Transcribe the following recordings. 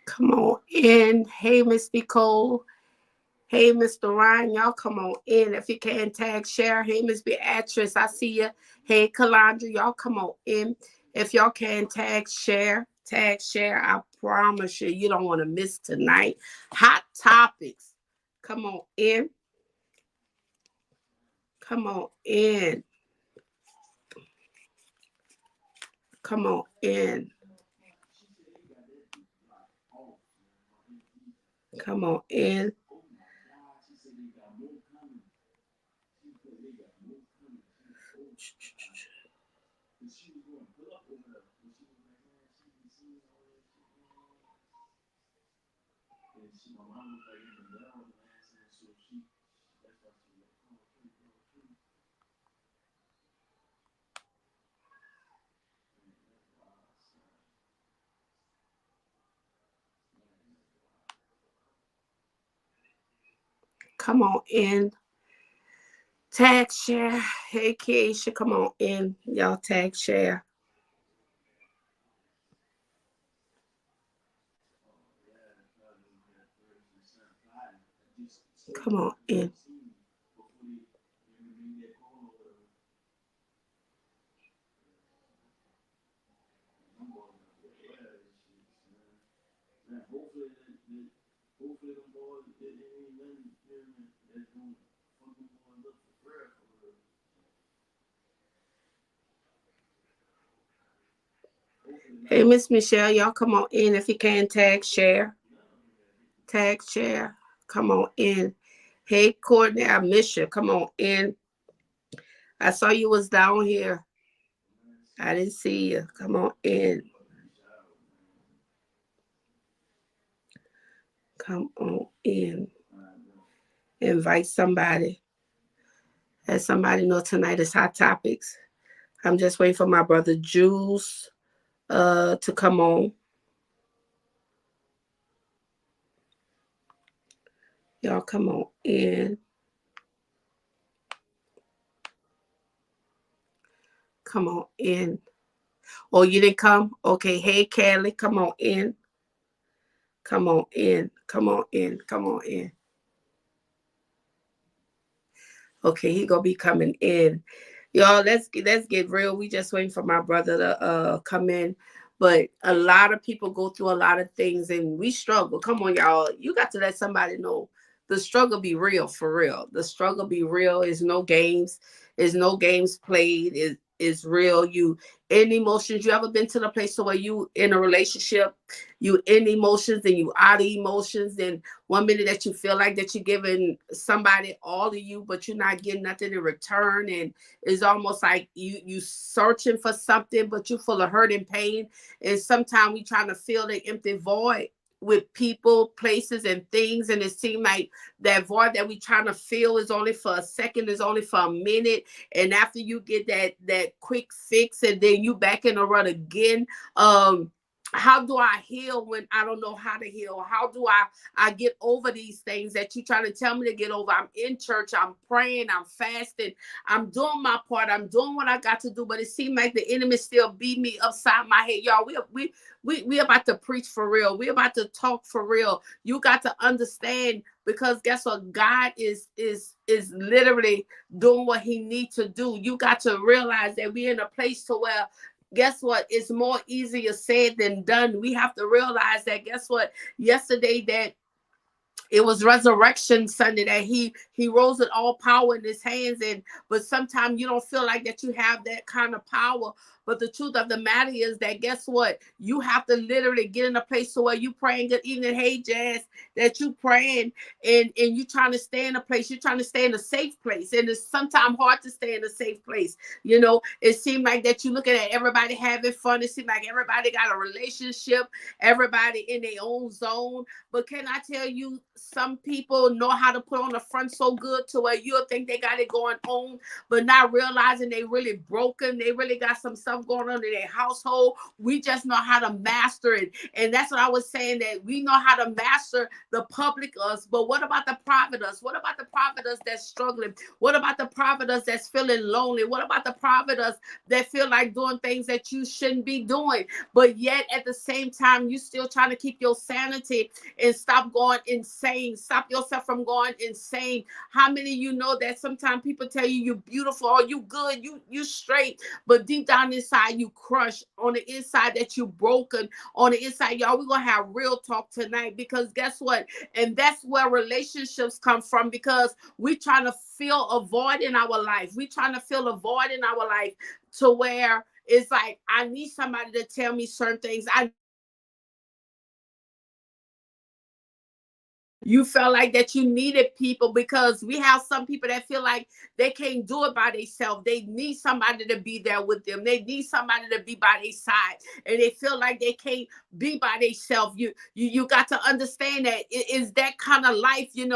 Come on in. Hey, Miss Nicole. Hey, Mr. Ryan. Y'all come on in. If you can tag share. Hey, Miss Beatrice. I see you. Hey, Calandra. Y'all come on in. If y'all can tag share. Tag share. I promise you, you don't want to miss tonight. Hot topics. Come on in. Come on in. Come on in. Come on in. Come on in. Tag share. Hey, Keisha, come on in. Y'all tag share. Come on in. Hey, Miss Michelle, y'all come on in if you can. Tag share. Tag share. Come on in. Hey, Courtney, I miss you. Come on in. I saw you was down here. I didn't see you. Come on in. Come on in. Invite somebody. Let somebody know tonight is Hot Topics. I'm just waiting for my brother Jules to come on. Y'all come on in. Come on in. Oh, you didn't come? Okay. Hey, Kelly, come on in. Come on in. Come on in. Come on in. Okay, he gonna be coming in. Y'all, let's get real. We just waiting for my brother to come in. But a lot of people go through a lot of things and we struggle. Come on, y'all. You got to let somebody know the struggle be real for real. The struggle be real. Is no games. Is no games played. Is real. You in emotions. You ever been to the place where you in a relationship, you in emotions and you out of emotions, and one minute that you feel like that you're giving somebody all of you, but you're not getting nothing in return, and it's almost like you searching for something, but you full of hurt and pain, and sometimes we trying to fill the empty void with people, places, and things, and it seems like that void that we trying to fill is only for a second, is only for a minute, and after you get that quick fix, and then you back in the rut again. How do I heal when I don't know how to heal? How do I get over these things that you trying to tell me to get over? I'm in church, I'm praying, I'm fasting, I'm doing my part, I'm doing what I got to do, but it seems like the enemy still beat me upside my head. Y'all, we about to preach for real. We about to talk for real. You got to understand, because guess what? God is literally doing what he needs to do. You got to realize that we're in a place to where, guess what? It's more easier said than done. We have to realize that, guess what? Yesterday that it was resurrection Sunday, that he rose with all power in his hands, and but sometimes you don't feel like that you have that kind of power. But the truth of the matter is that, guess what? You have to literally get in a place where you praying. Good evening, hey Jazz, that you praying, and you trying to stay in a place, you're trying to stay in a safe place, and it's sometimes hard to stay in a safe place. You know, it seems like that you looking at everybody having fun. It seems like everybody got a relationship, everybody in their own zone. But can I tell you, some people know how to put on the front so good to where you'll think they got it going on, but not realizing they really broken. They really got some stuff stuff going on in their household. We just know how to master it. And that's what I was saying, that we know how to master the public us. But what about the private us? What about the private us that's struggling? What about the private us that's feeling lonely? What about the private us that feel like doing things that you shouldn't be doing? But yet at the same time, you still trying to keep your sanity and stop going insane. Stop yourself from going insane. How many of you know that sometimes people tell you you're beautiful or you good, you straight, but deep down inside you crushed, on the inside that you broken, on the inside, y'all, we're gonna have real talk tonight, because guess what? And that's where relationships come from, because we trying to fill a void in our life. We trying to fill a void in our life to where it's like, I need somebody to tell me certain things. You felt like that you needed people, because we have some people that feel like they can't do it by themselves. They need somebody to be there with them. They need somebody to be by their side, and they feel like they can't be by themselves. You got to understand that it is that kind of life, and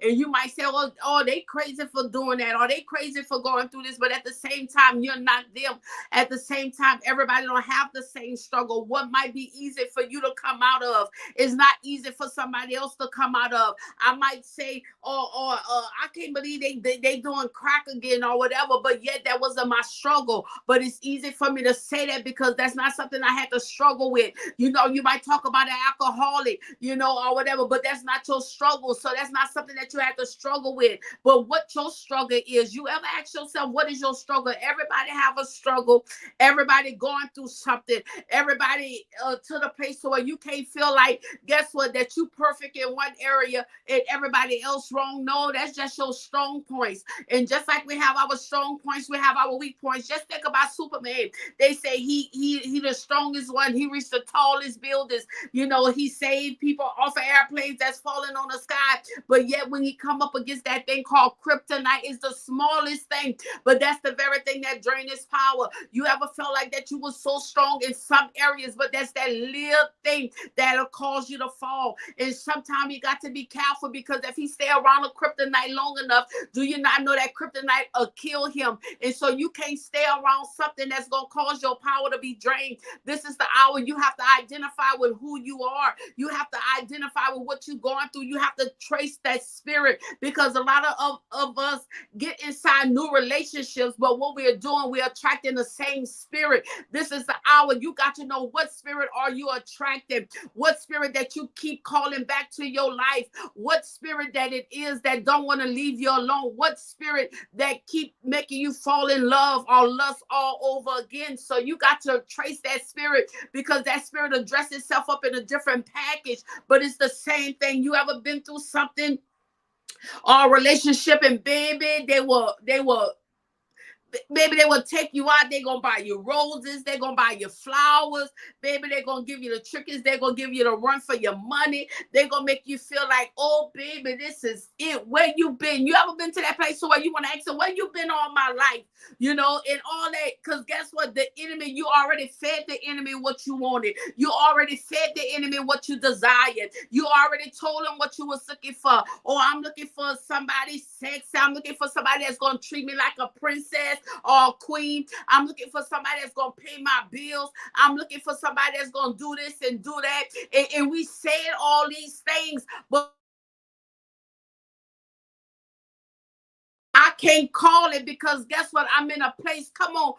you might say, oh, they crazy for doing that, or they crazy for going through this, but at the same time, you're not them. At the same time, everybody don't have the same struggle. What might be easy for you to come out of is not easy for somebody else to come out of. I might say, I can't believe they doing crack again or whatever, but yet that wasn't my struggle. But it's easy for me to say that because that's not something I had to struggle with. You might talk about an alcoholic, or whatever, but that's not your struggle. So that's not something that you have to struggle with. But what your struggle is, you ever ask yourself, what is your struggle? Everybody have a struggle. Everybody going through something. Everybody to the place where you can't feel like, guess what, that you perfect in one area and everybody else wrong. No, that's just your strong points. And just like we have our strong points, we have our weak points. Just think about Superman. They say he the strongest one. He reached the tallest buildings. He saved people off of airplanes that's falling on the sky. But yet when he come up against that thing called kryptonite, is the smallest thing. But that's the very thing that drains his power. You ever felt like that you were so strong in some areas, but that's that little thing that'll cause you to fall. And sometimes you got to be careful, because if he stay around a kryptonite long enough, do you not know that kryptonite will kill him? And so you can't stay around something that's going to cause your power to be drained. This is the hour you have to identify with who you are. You have to identify with what you're going through. You have to trace that spirit, because a lot of us get inside new relationships, but what we're doing, we're attracting the same spirit. This is the hour you got to know, what spirit are you attracting? What spirit that you keep calling back to your life? What spirit that it is that don't want to leave you alone? What spirit that keep making you fall in love or lust all over again? So you got to trace that spirit, because that spirit will dress itself up in a different package, but it's the same thing. You ever been through something or relationship, and baby, they were maybe they will take you out. They're going to buy you roses. They're going to buy you flowers. Baby, they're going to give you the trickies. They're going to give you the run for your money. They're going to make you feel like, oh, baby, this is it. Where you been? You ever been to that place where you want to ask them, where you been all my life? And all that. Because guess what? The enemy, you already fed the enemy what you wanted. You already fed the enemy what you desired. You already told him what you was looking for. Oh, I'm looking for somebody sexy. I'm looking for somebody that's going to treat me like a princess or queen. I'm looking for somebody that's going to pay my bills. I'm looking for somebody that's going to do this and do that. And we said all these things, but I can't call it, because guess what? I'm in a place. Come on,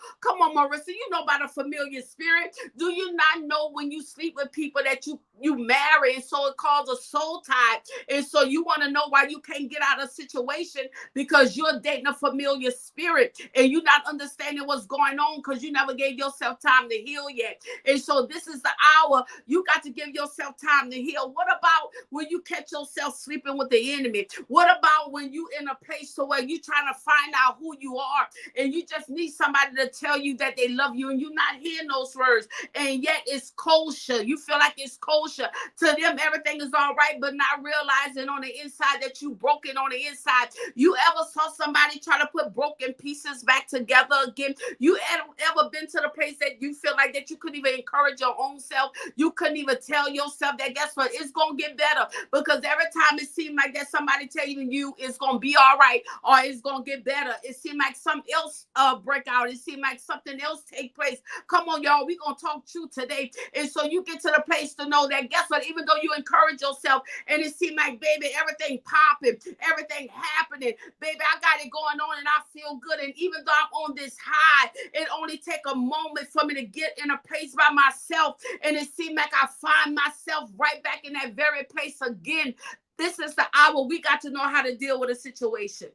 Marissa. You know about a familiar spirit. Do you not know when you sleep with people that you marry, and so it causes a soul tie? And so you want to know why you can't get out of a situation, because you're dating a familiar spirit and you're not understanding what's going on, because you never gave yourself time to heal yet. And so this is the hour you got to give yourself time to heal. What about when you catch yourself sleeping with the enemy? What about when you in a place to where you trying to find out who you are, and you just need somebody to tell you that they love you, and you're not hearing those words, and yet it's kosher. You feel like it's kosher. To them, everything is all right, but not realizing on the inside that you broken on the inside. You ever saw somebody try to put broken pieces back together again? You ever been to the place that you feel like that you couldn't even encourage your own self? You couldn't even tell yourself that, guess what, it's going to get better, because every time it seems like that somebody telling you it's going to be all right, or it's going to don't get better. It seems like something else break out. It seems like something else take place. Come on, y'all. We're going to talk truth today. And so you get to the place to know that, guess what? Even though you encourage yourself and it seems like, baby, everything popping, everything happening, baby, I got it going on and I feel good. And even though I'm on this high, it only take a moment for me to get in a place by myself. And it seems like I find myself right back in that very place again. This is the hour we got to know how to deal with a situation.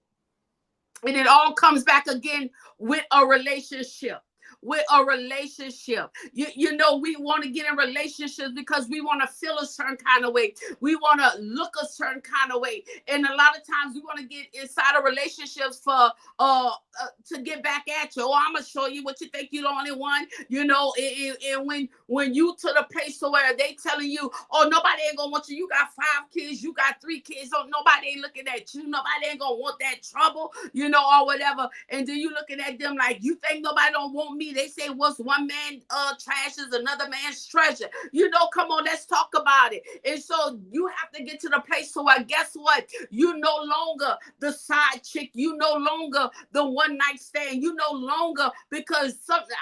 And it all comes back again with a relationship. With a relationship. You know, we want to get in relationships because we want to feel a certain kind of way. We want to look a certain kind of way. And a lot of times we want to get inside of relationships for to get back at you. Oh, I'm going to show you what you think you're the only one. You know, and when you to the place where they telling you, oh, nobody ain't going to want you. You got 5 kids. You got 3 kids. So nobody ain't looking at you. Nobody ain't going to want that trouble, you know, or whatever. And then you looking at them like, you think nobody don't want me? They say what's one man trash is another man's treasure. You know, come on, let's talk about it. And so you have to get to the place where, guess what? You no longer the side chick. You no longer the one night stand. You no longer, because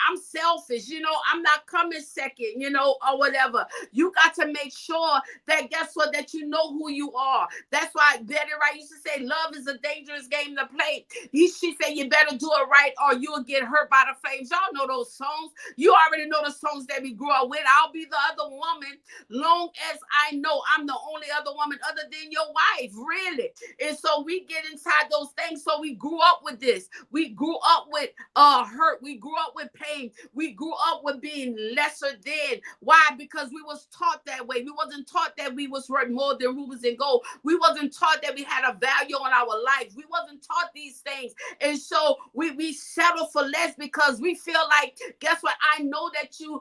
I'm selfish. You know, I'm not coming second, you know, or whatever. You got to make sure that, guess what, that you know who you are. That's why Betty Wright used to say, love is a dangerous game to play. She said, you better do it right or you'll get hurt by the flames. Y'all know those songs. You already know the songs that we grew up with. I'll be the other woman long as I know I'm the only other woman other than your wife, really. And so we get inside those things. So we grew up with this. We grew up with hurt. We grew up with pain. We grew up with being lesser than. Why? Because we was taught that way. We wasn't taught that we was worth more than rubies and gold. We wasn't taught that we had a value on our life. We wasn't taught these things. And so we settle for less because we feel like, guess what? I know that you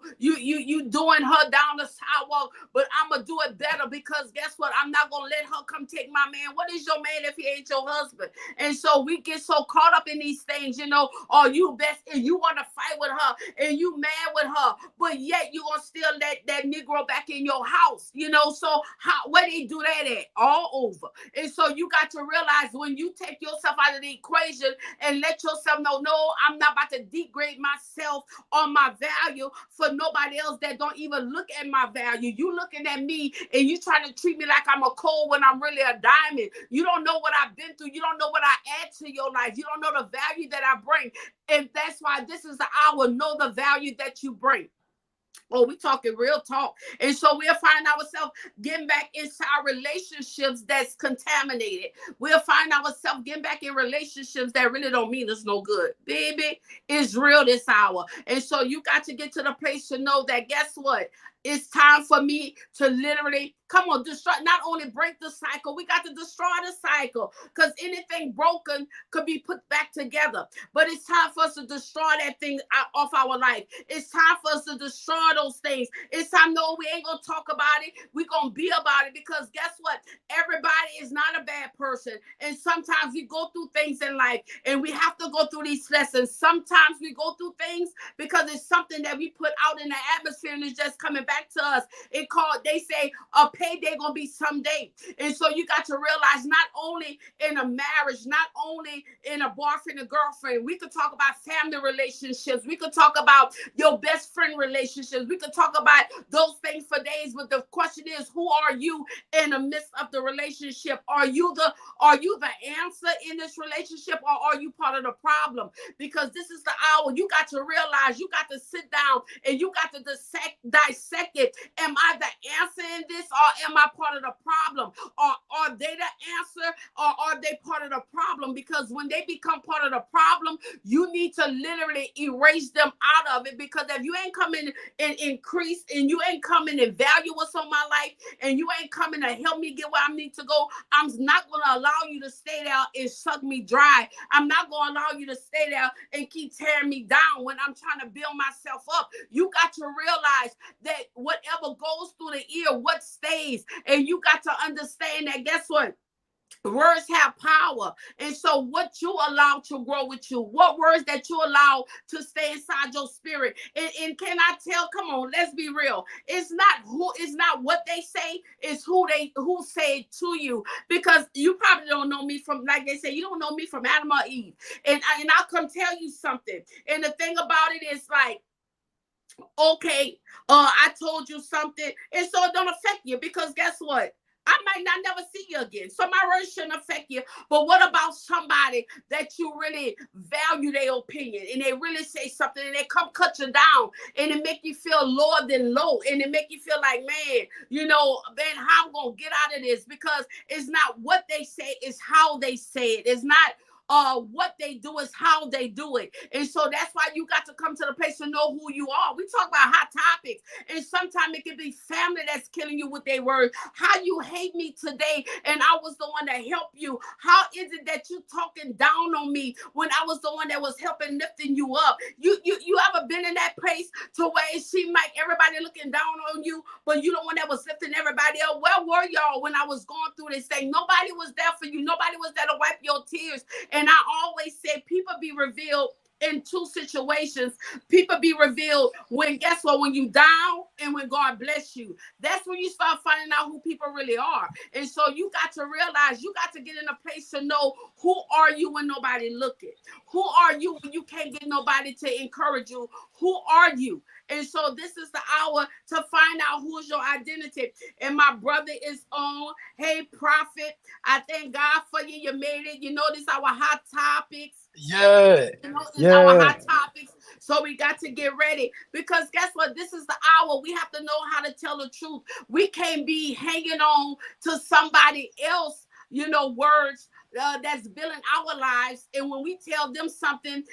doing her down the sidewalk, but I'm gonna do it better because guess what? I'm not gonna let her come take my man. What is your man if he ain't your husband? And so we get so caught up in these things, you know, or you best and you want to fight with her and you mad with her, but yet you gonna still let that Negro back in your house, you know. So where they do that at? All over. And so you got to realize when you take yourself out of the equation and let yourself know, no, I'm not about to degrade myself or my value for nobody else that don't even look at my value. You looking at me and you trying to treat me like I'm a coal when I'm really a diamond. You don't know what I've been through. You don't know what I add to your life. You don't know the value that I bring. And that's why this is the hour. Know the value that you bring. Oh, we talking real talk. And so we'll find ourselves getting back inside relationships that's contaminated. We'll find ourselves getting back in relationships that really don't mean us no good. Baby, it's real this hour. And so you got to get to the place to know that, guess what? It's time for me to literally, come on, destroy, not only break the cycle, we got to destroy the cycle because anything broken could be put back together. But it's time for us to destroy that thing off our life. It's time for us to destroy those things. It's time, no, we ain't going to talk about it. We're going to be about it because guess what? Everybody is not a bad person. And sometimes we go through things in life and we have to go through these lessons. Sometimes we go through things because it's something that we put out in the atmosphere and it's just coming back to us. They say a payday gonna be someday. And so you got to realize not only in a marriage, not only in a boyfriend and girlfriend, we could talk about family relationships. We could talk about your best friend relationships. We could talk about those things for days. But the question is, who are you in the midst of the relationship? Are you the answer in this relationship or are you part of the problem? Because this is the hour. You got to realize, you got to sit down and you got to dissect it. Am I the answer in this or am I part of the problem? Or are they the answer or are they part of the problem? Because when they become part of the problem, you need to literally erase them out of it. Because if you ain't coming and increase and you ain't coming and value what's on my life and you ain't coming to help me get where I need to go, I'm not going to allow you to stay there and suck me dry. I'm not going to allow you to stay there and keep tearing me down when I'm trying to build myself up. You got to realize that whatever goes through the ear, what stays. And you got to understand that, guess what? Words have power. And so what you allow to grow with you, what words that you allow to stay inside your spirit. And can I tell, come on, let's be real. It's not what they say, it's who say it to you. Because you probably don't know me from, like they say, you don't know me from Adam or Eve. And I'll come tell you something. And the thing about it is like, okay, I told you something, and so it don't affect you because guess what? I might not never see you again. So my words shouldn't affect you. But what about somebody that you really value their opinion and they really say something and they come cut you down and it make you feel lower than low and it make you feel like, man, man, how I'm gonna get out of this? Because it's not what they say, it's how they say it. It's not what they do, is how they do it. And so that's why you got to come to the place to know who you are. We talk about hot topics, and sometimes it can be family that's killing you with their words. How you hate me today and I was the one that helped you. How is it that you talking down on me when I was the one that was helping lifting you up? You ever been in that place to where it seemed like everybody looking down on you, but you the one that was lifting everybody up? Where were y'all when I was going through this thing? Nobody was there for you. Nobody was there to wipe your tears. And I always say people be revealed in two situations. People be revealed when, guess what, when you down and when God bless you. That's when you start finding out who people really are. And so you got to realize, you got to get in a place to know who are you when nobody looking. Who are you when you can't get nobody to encourage you? Who are you? And so this is the hour to find out who is your identity. And my brother is on. Hey, prophet, I thank God for you. You made it. You know, this is our hot topics. Yeah, It's our yeah. hot topics. So we got to get ready because guess what? This is the hour. We have to know how to tell the truth. We can't be hanging on to somebody else, words that's building our lives. And when we tell them something,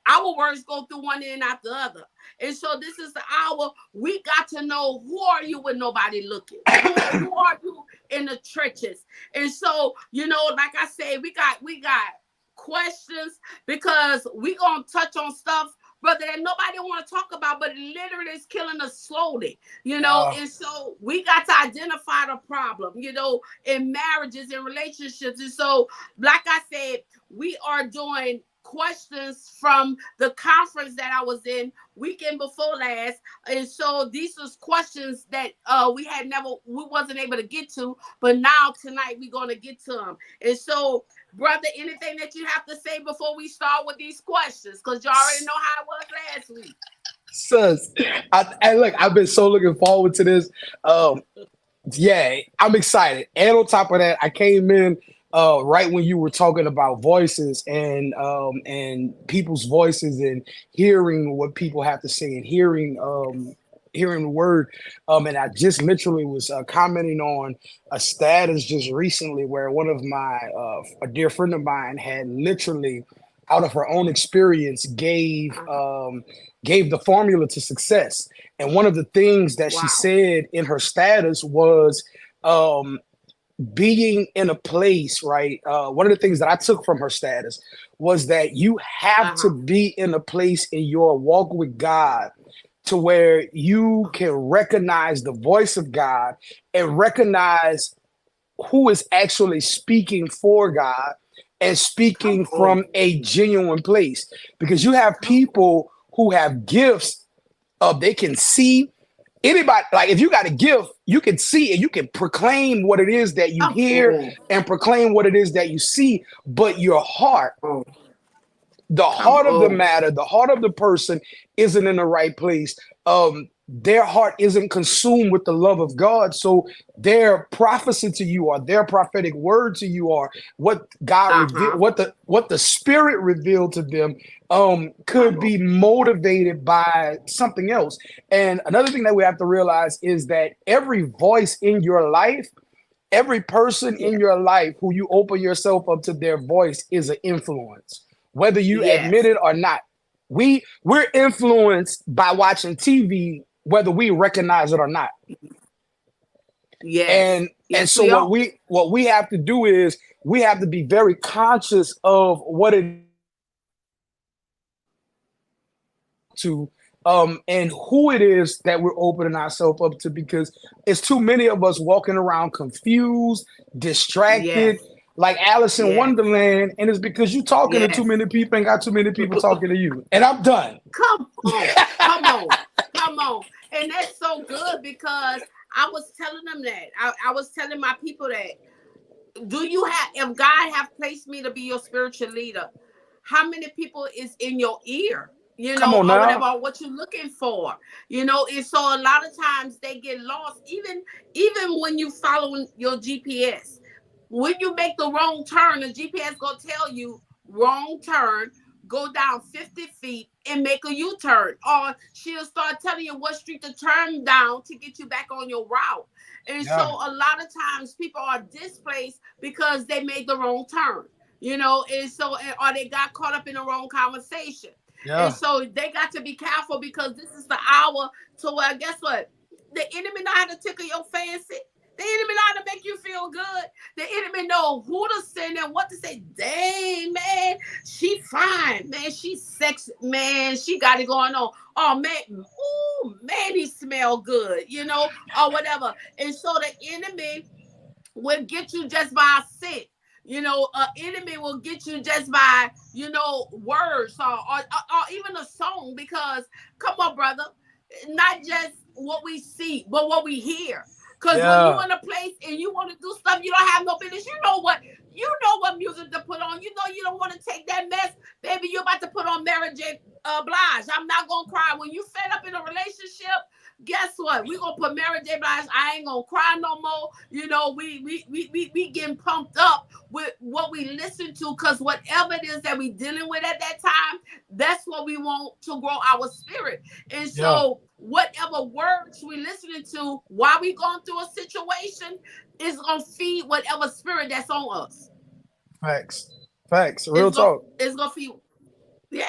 our words go through one end after the other. And so this is the hour. We got to know, who are you when nobody looking? Who are you in the churches? And so, like I said, we got questions because we gonna touch on stuff, brother, that nobody want to talk about, but literally is killing us slowly. Uh, And so we got to identify the problem, in marriages and relationships. And so, like I said, we are doing questions from the conference that I was in weekend before last. And so these was questions that we wasn't able to get to, but now tonight we're gonna get to them. And so, brother, anything that you have to say before we start with these questions? Because you already know how it was last week. sus, look, I've been so looking forward to this. Um, yeah, I'm excited. And on top of that, I came in right when you were talking about voices and people's voices and hearing what people have to say and hearing the word. And I just literally was commenting on a status just recently where one of my a dear friend of mine had literally out of her own experience Uh-huh. gave the formula to success. And one of the things that she Wow. said in her status was um, being in a place, right? One of the things that I took from her status was that you have to Uh-huh. be in a place in your walk with God to where you can recognize the voice of God and recognize who is actually speaking for God and Come speaking on. from a genuine place. Because you have Come on. people who have gifts of they can see anybody, like if you got a gift, you can see and you can proclaim what it is that you Come hear on. and proclaim what it is that you see, but your heart, Oh, the come heart of the on. matter, the heart of the person isn't in the right place. Their heart isn't consumed with the love of God. So their prophecy to you or their prophetic word to you or what God revealed, Uh-huh. what the Spirit revealed to them, Come could on. be motivated by something else. And another thing that we have to realize is that every voice in your life, every person in Yeah. your life who you open yourself up to their voice is an influence, whether you admit Yes. it or not. We're influenced by watching TV, whether we recognize it or not. Yes. And Yes, so we are. what we have to do is we have to be very conscious of what it to and who it is that we're opening ourselves up to because it's too many of us walking around confused, Yes. distracted, like Alice in Yes. Wonderland, and it's because you talking to too Yes. many people and got too many people talking to you. And I'm done. Come on. Come on. Come on. And that's so good because I was telling them that. I was telling my people that, do you have, if God have placed me to be your spiritual leader, how many people is in your ear, Come on or now. whatever, or what you're looking for, and so a lot of times they get lost, even when you following your GPS. When you make the wrong turn, the GPS gonna tell you wrong turn, go down 50 feet and make a U-turn. Or she'll start telling you what street to turn down to get you back on your route. And so Yeah. a lot of times people are displaced because they made the wrong turn. Or they got caught up in the wrong conversation. And Yeah. so they got to be careful because this is the hour to where, guess what? The enemy know how to tickle your fancy. The enemy know how to make you feel good. The enemy know who to send and what to say. Dang, man, she fine, man. She sexy, man. She got it going on. Oh man, ooh, man, he smell good, or whatever. And so the enemy will get you just by a scent. An enemy will get you just by, words, or even a song. Because, come on, brother, not just what we see, but what we hear. Because when you Yeah. in a place and you want to do stuff you don't have no business, you know what music to put on. You don't want to take that mess, baby. You're about to put on Mary J. Blige. I'm not gonna cry when you fed up in a relationship. Guess what? We gonna put Mary J. Blige. I ain't gonna cry no more. We getting pumped up with what we listen to, because whatever it is that we dealing with at that time, that's what we want to grow our spirit. And Yeah. so whatever words we listening to while we going through a situation is gonna feed whatever spirit that's on us. Facts. Facts. Real It's gonna talk. it's gonna feed, yeah.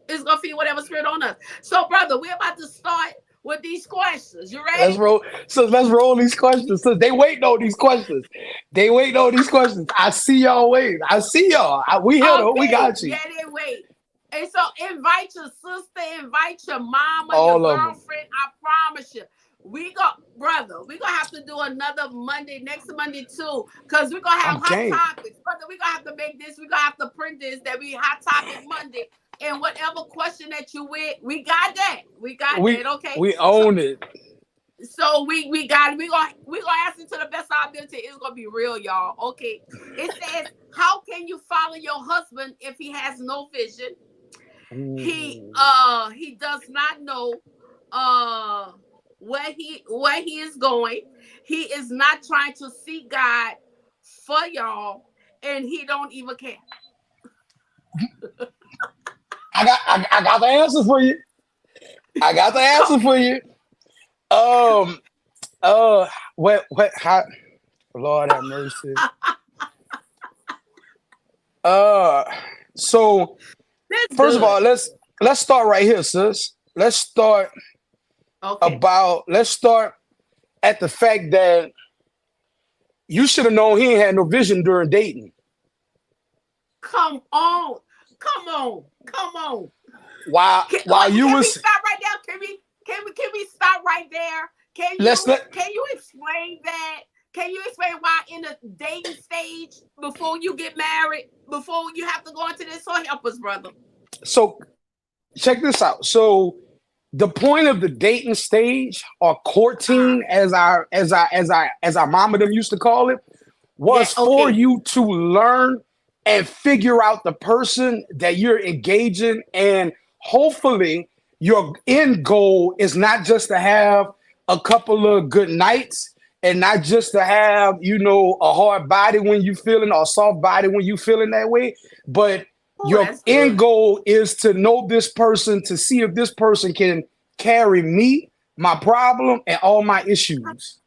It's gonna feed whatever spirit on us. So, brother, we're about to start with these questions. You Let's ready? roll. So let's roll these questions. So they waiting on these questions. They waiting on these questions. I see y'all waiting. I see y'all. We here though. We Okay, got you. yeah, they wait. And so invite your sister, invite your mama, your All of them. girlfriend. I promise you. We're gonna have to do another Monday, next Monday too, because we're gonna have I'm hot game. topics. Brother, we're gonna have to make this, we're gonna have to print this, that we hot topic Monday. And whatever question that you with, we got that. We got We that, okay? we So own it. so we got it. We gonna answer to the best of our ability. It's gonna be real, y'all. Okay. It says, how can you follow your husband if he has no vision? He Ooh. he does not know uh where he is going. He is not trying to seek God for y'all, and he don't even care. I got the answer for you. I got the Come, answer for you. Um. Uh. What? How? Lord have mercy. Uh. So that's first of good. all, let's start right here, sis. Okay. Let's start at the fact that you should have known he ain't had no vision during dating. Come on. Come on. Come on. While you Can we was stop right there? Can we stop right there? Can let's you let can you explain that? Can you explain why in the dating stage, before you get married, before you have to go into this? So help us, brother. so check this out. So the point of the dating stage or Uh-huh. courting, as our mama them used to call it, Yeah, was for okay. you to learn and figure out the person that you're engaging. And hopefully, your end goal is not just to have a couple of good nights and not just to have, a hard body when you feeling or a soft body when you feeling that way, but Oh, your that's end good. goal is to know this person, to see if this person can carry me, my problem, and all my issues.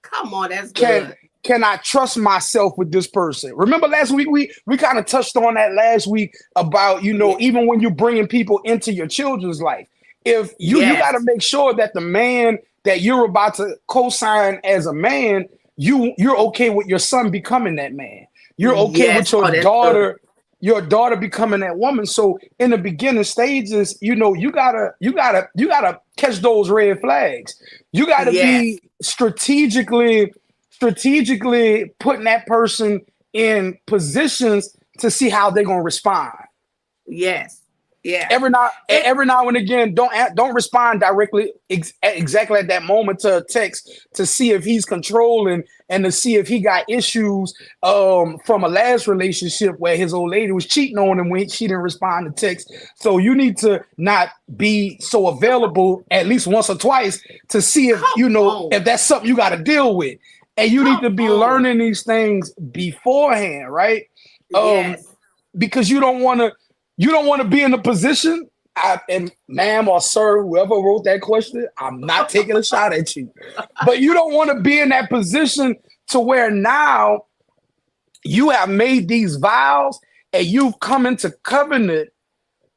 Come on, that's Can good. can I trust myself with this person? Remember last week we kind of touched on that last week about, Yeah. even when you're bringing people into your children's life, if you got to Yes. make sure that the man that you're about to co-sign as a man, you're okay with your son becoming that man. You're okay with Yes. Oh, that's good. your daughter becoming that woman. So in the beginning stages, you gotta catch those red flags. You gotta Yes. be strategically putting that person in positions to see how they're gonna respond. Yes. Yeah. It Every now and again, don't respond directly exactly at that moment to a text to see if he's controlling and to see if he got issues from a last relationship where his old lady was cheating on him when she didn't respond to text. So you need to not be so available at least once or twice to see if come on. if that's something you got to deal with, and you need Come to be on. learning these things beforehand, right? Um, Yes. because you don't want to be in a position. And ma'am or sir, whoever wrote that question, I'm not taking a shot at you, but you don't want to be in that position to where now you have made these vows and you've come into covenant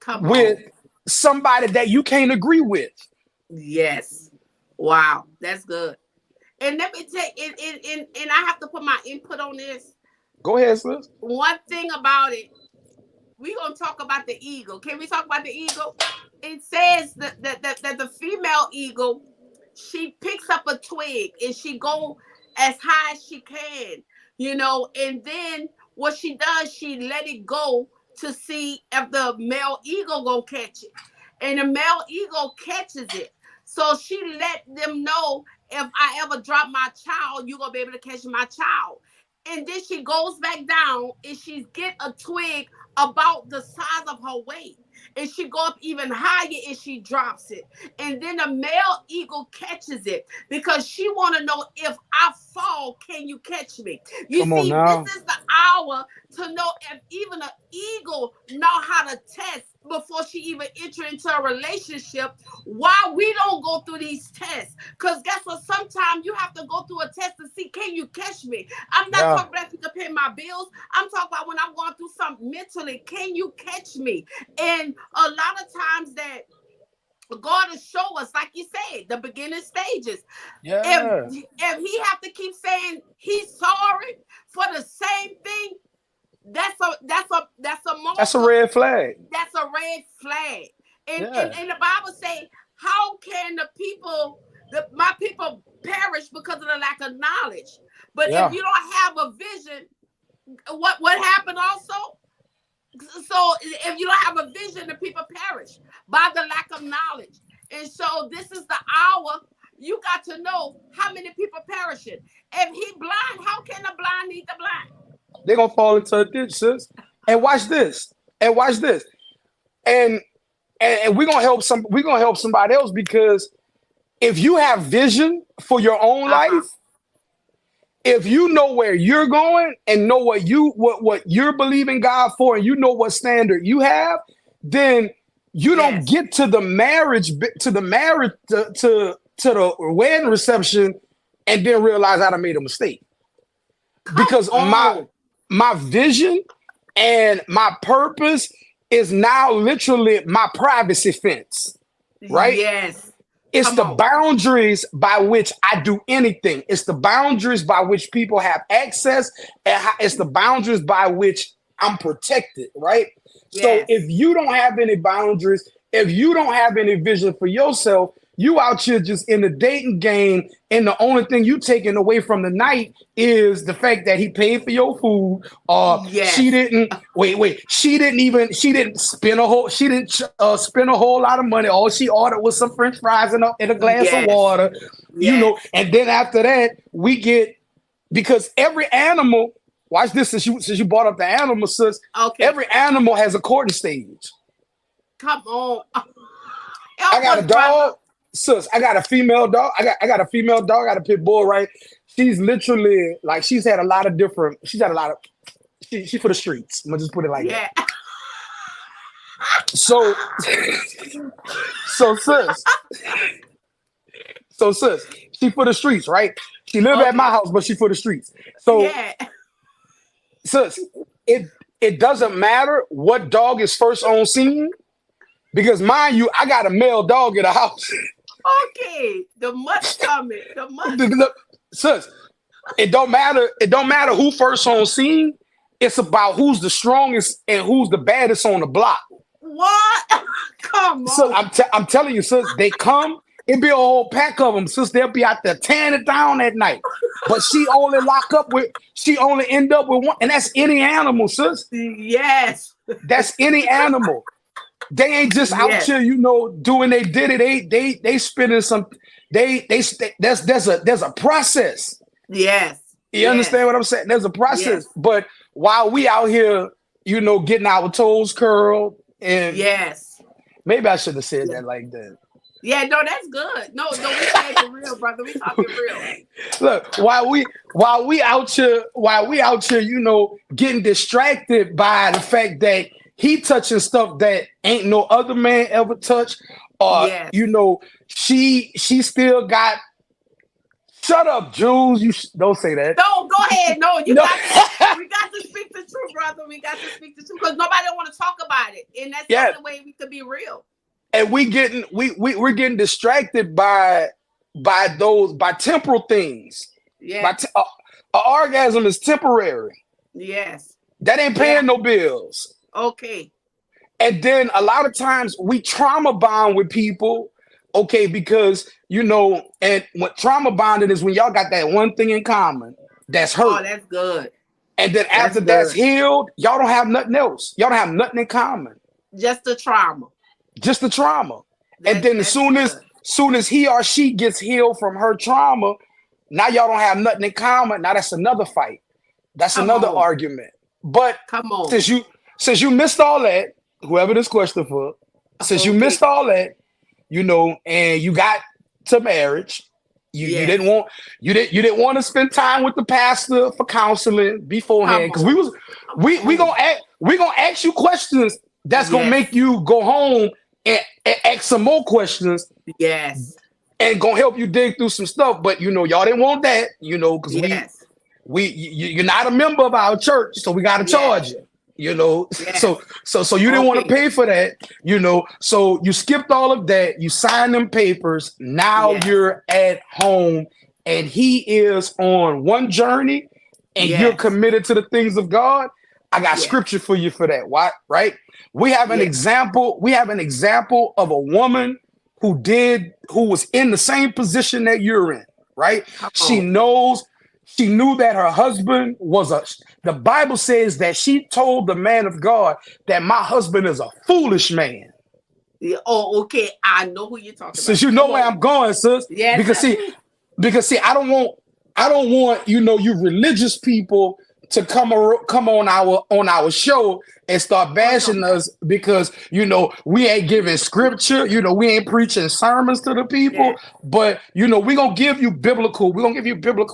Come with on. somebody that you can't agree with. Yes. Wow. That's good. And let me take and I have to put my input on this. Go ahead, sis. One thing about it, we gonna talk about the eagle. Can we talk about the eagle? It says that the female eagle, she picks up a twig and she go as high as she can, and then what she does, she let it go to see if the male eagle gonna catch it. And the male eagle catches it. So she let them know, if I ever drop my child, you're gonna be able to catch my child. And then she goes back down and she get a twig about the size of her weight. And she go up even higher and she drops it. And then the male eagle catches it because she want to know, if I fall, can you catch me? You Come on see, this now. is the hour to know if even an eagle know how to test before she even enter into a relationship. Why we don't go through these tests? Because guess what? Sometimes you have to go through a test to see, can you catch me? I'm not Yeah. talking about if you can pay my bills. I'm talking about when I'm going through something mentally. Can you catch me? And a lot of times that God will show us, like you said, the beginning stages. If Yeah. he have to keep saying he's sorry for the same thing, that's a That's a marker. red flag. That's a red flag. And Yeah. the Bible say, how can my people perish because of the lack of knowledge? But if Yeah. you don't have a vision, what happened also? So if you don't have a vision, the people perish by the lack of knowledge. And so this is the hour. You got to know how many people perishing. If he blind, how can the blind lead the blind? They're gonna fall into a ditch, sis. And watch this. And watch this. And and we're gonna help somebody else because if you have vision for your own Uh-huh. life, if you know where you're going and know what you're believing God for, and you know what standard you have, then you don't Yes. get to the marriage to the wedding reception and then realize I done made a mistake. Come Because on. my vision and my purpose is now literally my privacy fence, right? Yes. It's Come the on. boundaries by which I do anything. It's the boundaries by which people have access, and it's the boundaries by which I'm protected, right? So if Yes. you don't have any boundaries, if you don't have any vision for yourself, you out here just in the dating game, and the only thing you taking away from the night is the fact that he paid for your food, or she Yes. didn't she didn't spend a whole lot of money. All she ordered was some French fries and a glass of Yes. water, Yes. and then after that we get, because every animal, watch this, since you brought up the animal, sis, Okay. every animal has a courting stage. Come on. I Help got a us, brother. dog, sis. I got a female dog. I got a female dog. I got a pit bull, right? She's literally like she's had a lot of she for the streets. I'm gonna just put it like that. Yeah. So so sis, sis, she for the streets, right? She live at my Okay. house, but she for the streets. So Yeah. sis, it doesn't matter what dog is first on scene, because mind you, I got a male dog in the house. Okay. The mutt coming. The mutt. Sis, it don't matter. It don't matter who first on scene. It's about who's the strongest and who's the baddest on the block. What? Come So on. I'm telling you, sis, they come It be a whole pack of them. Sister, they'll be out there tearing it down at night. But she only end up with one. And that's any animal, sis. Yes. That's any animal. They ain't just out Yes. here, doing they did it. They spending some. There's a process. Yes. You understand what I'm saying? There's a process. Yes. But while we out here, getting our toes curled, and Yes. maybe I should have said Yeah. that like that. Yeah, no, that's good. No, we saying it real, brother. We talking real. Look, while we out here, getting distracted by the fact that he touching stuff that ain't no other man ever touched, or Yes. she still got. Shut up, Jules. Don't say that. No, go ahead. No, No. we got to speak the truth, brother. We got to speak the truth because nobody want to talk about it, and that's the only way we could be real. And we're getting distracted by temporal things. Yeah. An orgasm is temporary. Yes. That ain't paying no bills. Okay. And then a lot of times we trauma bond with people, okay, because and what trauma bonding is when y'all got that one thing in common that's hurt. Oh, that's good. And then after that's healed, y'all don't have nothing else. Y'all don't have nothing in common. Just the trauma. Just the trauma. And then as soon as he or she gets healed from her trauma, now y'all don't have nothing in common. Now that's another fight. That's another argument. But come on. Since you missed all that, whoever this question for, since you missed all that, and you got to marriage, you didn't want to spend time with the pastor for counseling beforehand, because we gonna ask you questions that's gonna make you go home and ask some more questions. Yes. And gonna help you dig through some stuff. But y'all didn't want that, because you're not a member of our church, so we gotta charge you. So you didn't want to pay for that, so you skipped all of that. You signed them papers. Now you're at home, and he is on one journey, and you're committed to the things of God. I got scripture for you for that. Why? Right? We have an example. We have an example of a woman who was in the same position that you're in. Right? She knew that her husband the Bible says that she told the man of God that my husband is a foolish man. Yeah, oh, okay. I know who you're talking about. Since you know where I'm going, sis. Yes, because see, I don't want you religious people to come on our show and start bashing us because we ain't giving scripture, we ain't preaching sermons to the people, but we're gonna give you biblical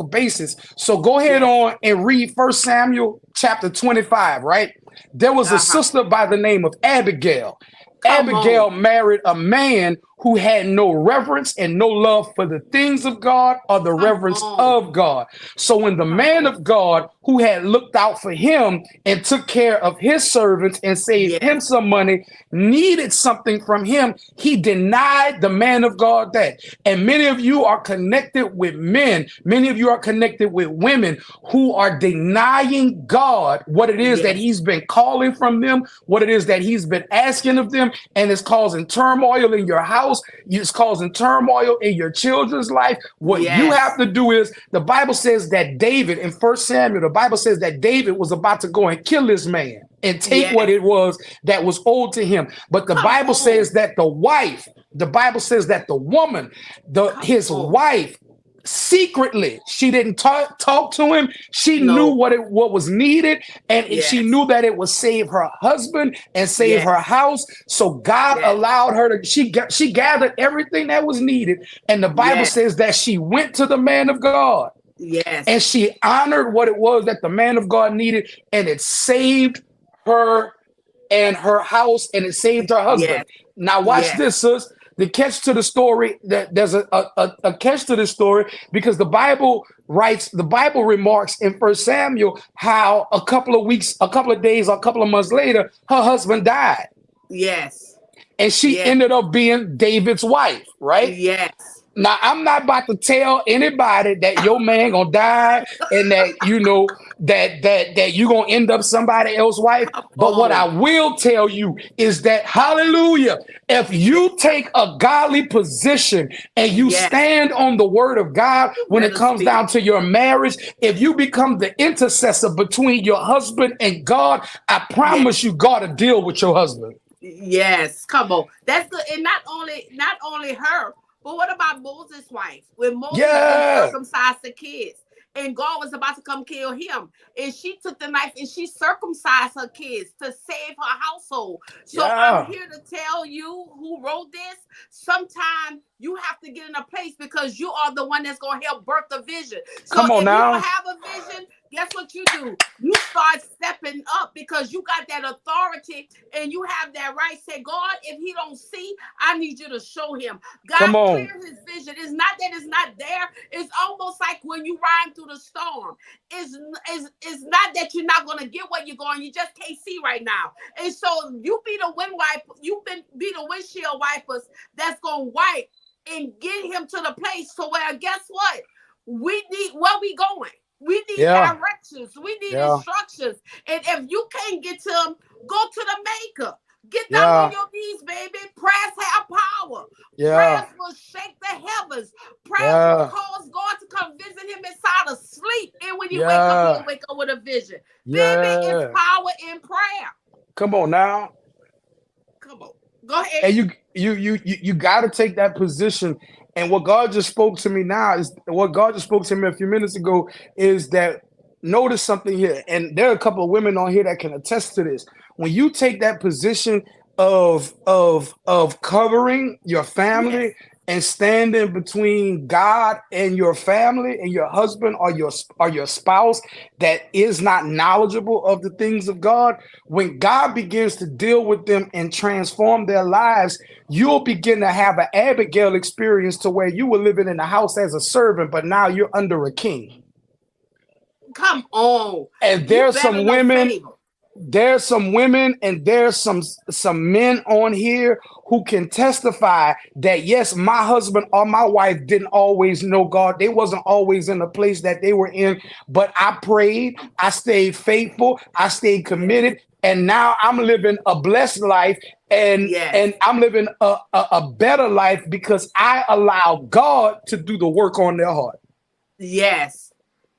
basis. So go ahead on and read 1 Samuel chapter 25, right? There was a sister by the name of Abigail. Abigail married a man who had no reverence and no love for the things of God or the reverence of God. So when the man of God, who had looked out for him and took care of his servants and saved him some money, needed something from him, he denied the man of God that. And many of you are connected with men. Many of you are connected with women who are denying God what it is that he's been calling from them, what it is that he's been asking of them, and it's causing turmoil in your house. It's causing turmoil in your children's life. What you have to do is, the Bible says that David, in 1 Samuel, the Bible says that David was about to go and kill this man and take what it was that was owed to him. But the Bible says that the woman, his wife, secretly, she didn't talk to him. She knew what was needed, and she knew that it would save her husband and save her house. So God allowed her to. She gathered everything that was needed, and the Bible says that she went to the man of God. And she honored what it was that the man of God needed, and it saved her and her house, and it saved her husband. Now watch this, sis. The catch to the story, that there's a catch to this story, because the Bible remarks in 1 Samuel how a couple of weeks, a couple of days, or a couple of months later, her husband died. And she ended up being David's wife, right? Now, I'm not about to tell anybody that your man gonna die and that, that you're gonna end up somebody else's wife. Come But what I on. will tell you is that, hallelujah, if Yeah. you take a godly position and you Yes. stand on the word of God You when it better comes speak. down to your marriage, if you become the intercessor between your husband and God, I promise Yes. you, God will deal with your husband. Yes, come on. That's good. And not only her, but what about Moses' wife? When Moses didn't Yeah, circumcise the kids and God was about to come kill him, and she took the knife and she circumcised her kids to save her household. So I'm yeah. here to tell you who wrote this. Sometimes you have to get in a place because you are the one that's gonna help birth the vision. So Come on if you don't now. have a vision, guess what you do? You start stepping up because you got that authority and you have that right. Say, God, if he don't see, I need you to show him. God, Come on. clear his vision. It's not that it's not there. It's almost like when you ride through the storm. It's not that you're not going to get where you're going. You just can't see right now. And so you be the wind wipe. Be the windshield wipers that's going to wipe and get him to the place to where, guess what? We need, where we going? We need Yeah, directions. We need yeah, instructions. And if you can't get to them, go to the maker. Get down on yeah, your knees, baby. Prayers have power. yeah, Prayers will shake the heavens. Prayers will yeah, cause God to come visit him inside of sleep. And when he wake up, yeah, he'll wake up with a vision. Baby, it's yeah. power in prayer. Come on now. Come on. Go ahead. And you got to take that position. And what God just spoke to me now is what God just spoke to me a few minutes ago is that, notice something here. And there are a couple of women on here that can attest to this. When you take that position of covering your Yes. family and standing between God and your family and your husband or your spouse that is not knowledgeable of the things of God, when God begins to deal with them and transform their lives, you'll begin to have an Abigail experience to where you were living in the house as a servant, but now you're under a king. Come on. And You better know favor. there's some women and there's some men on here who can testify that yes, my husband or my wife didn't always know God. They wasn't always in the place that they were in, but I prayed, I stayed faithful, I stayed Yes. committed, and now I'm living a blessed life, and Yes. I'm living a better life because I allow God to do the work on their heart. Yes.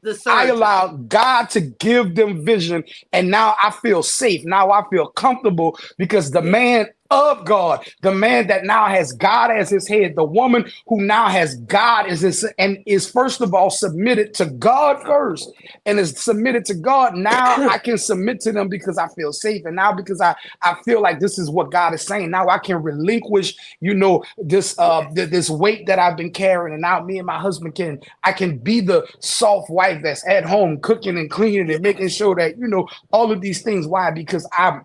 The I surgeon. allowed God to give them vision, and now I feel safe. Now I feel comfortable because the Yes. man of God, the man that now has God as his head, the woman who now has God as his, and is first of all submitted to God first, and is submitted to God. Now I can submit to them because I feel safe, and now because I feel like this is what God is saying. Now I can relinquish, this Yes. this weight that I've been carrying, and now me and my husband I can be the soft wife that's at home cooking and cleaning and making Yes. sure that all of these things. Why? Because I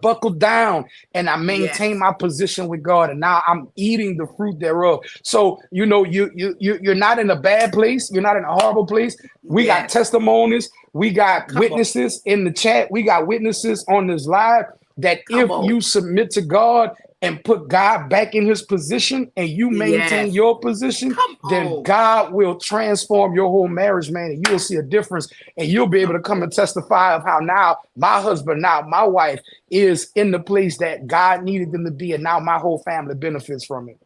buckled down and I maintain Yes. my position with God, and now I'm eating the fruit thereof. So you're not in a bad place. You're not in a horrible place. We got Yes. testimonies. We got Come on. witnesses in the chat. We got witnesses on this live that Come if on. you submit to God and put God back in his position and you maintain Yes. your position, Come then on. God will transform your whole marriage, man, and you will see a difference. And you'll be able Come to come on. and testify of how now my husband, now my wife is in the place that God needed them to be, and now my whole family benefits from it.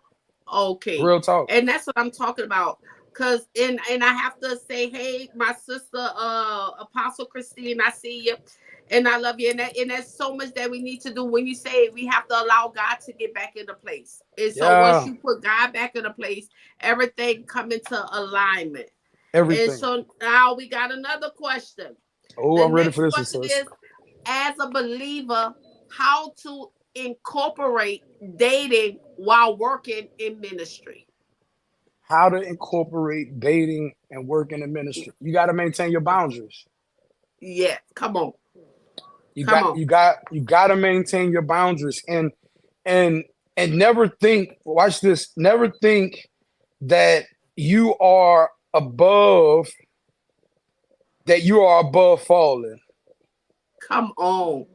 Okay. Real talk. And that's what I'm talking about. Cause and I have to say, hey, my sister, Apostle Christine, I see you. And I love you. And there's so much that we need to do. When you say we have to allow God to get back into place. And so once Yeah, you put God back into place, everything come into alignment. And everything. so now we got another question. Oh, The I'm ready for next this one, question sis. is, as a believer, how to incorporate dating while working in ministry. How to incorporate dating and work in the ministry. You got to maintain your boundaries. Yeah, come on, You come got on. you got you got to maintain your boundaries and and never think. Watch this. Never think that you are above you are above falling, Come on.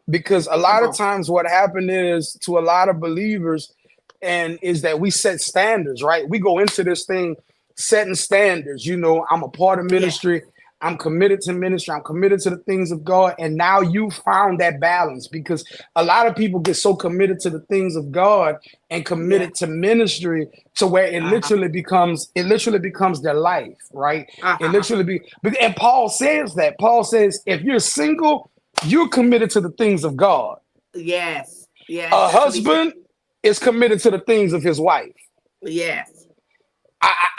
because a Come lot of on. times what happened is to a lot of believers and is that we set standards, right? We go into this thing setting standards. I'm a part of Yeah. ministry. I'm committed to ministry. I'm committed to the things of God. And now you found that balance, because a lot of people get so committed to the things of God and Yeah. committed to ministry to where Uh-huh. it literally becomes their life, right? It Uh-huh. literally and Paul says that. Paul says, if you're single, you're committed to the things of God. Yes. Yes. A That's what he said. husband is committed to the things of his wife. Yes.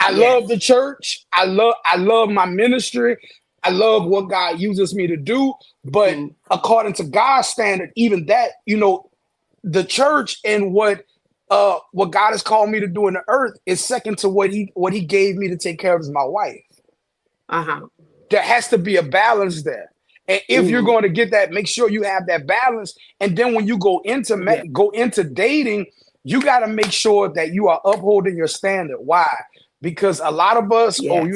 I love Yes. the church. I love my ministry. I love what God uses me to do. But Mm. according to God's standard, even that, the church and what God has called me to do in the earth is second to what he gave me to take care of as my wife. Uh-huh. There has to be a balance there. And if you're Mm. going to get that, make sure you have that balance. And then when you Yeah. go into dating, you got to make sure that you are upholding your standard. Why? Because a lot of us, Yes.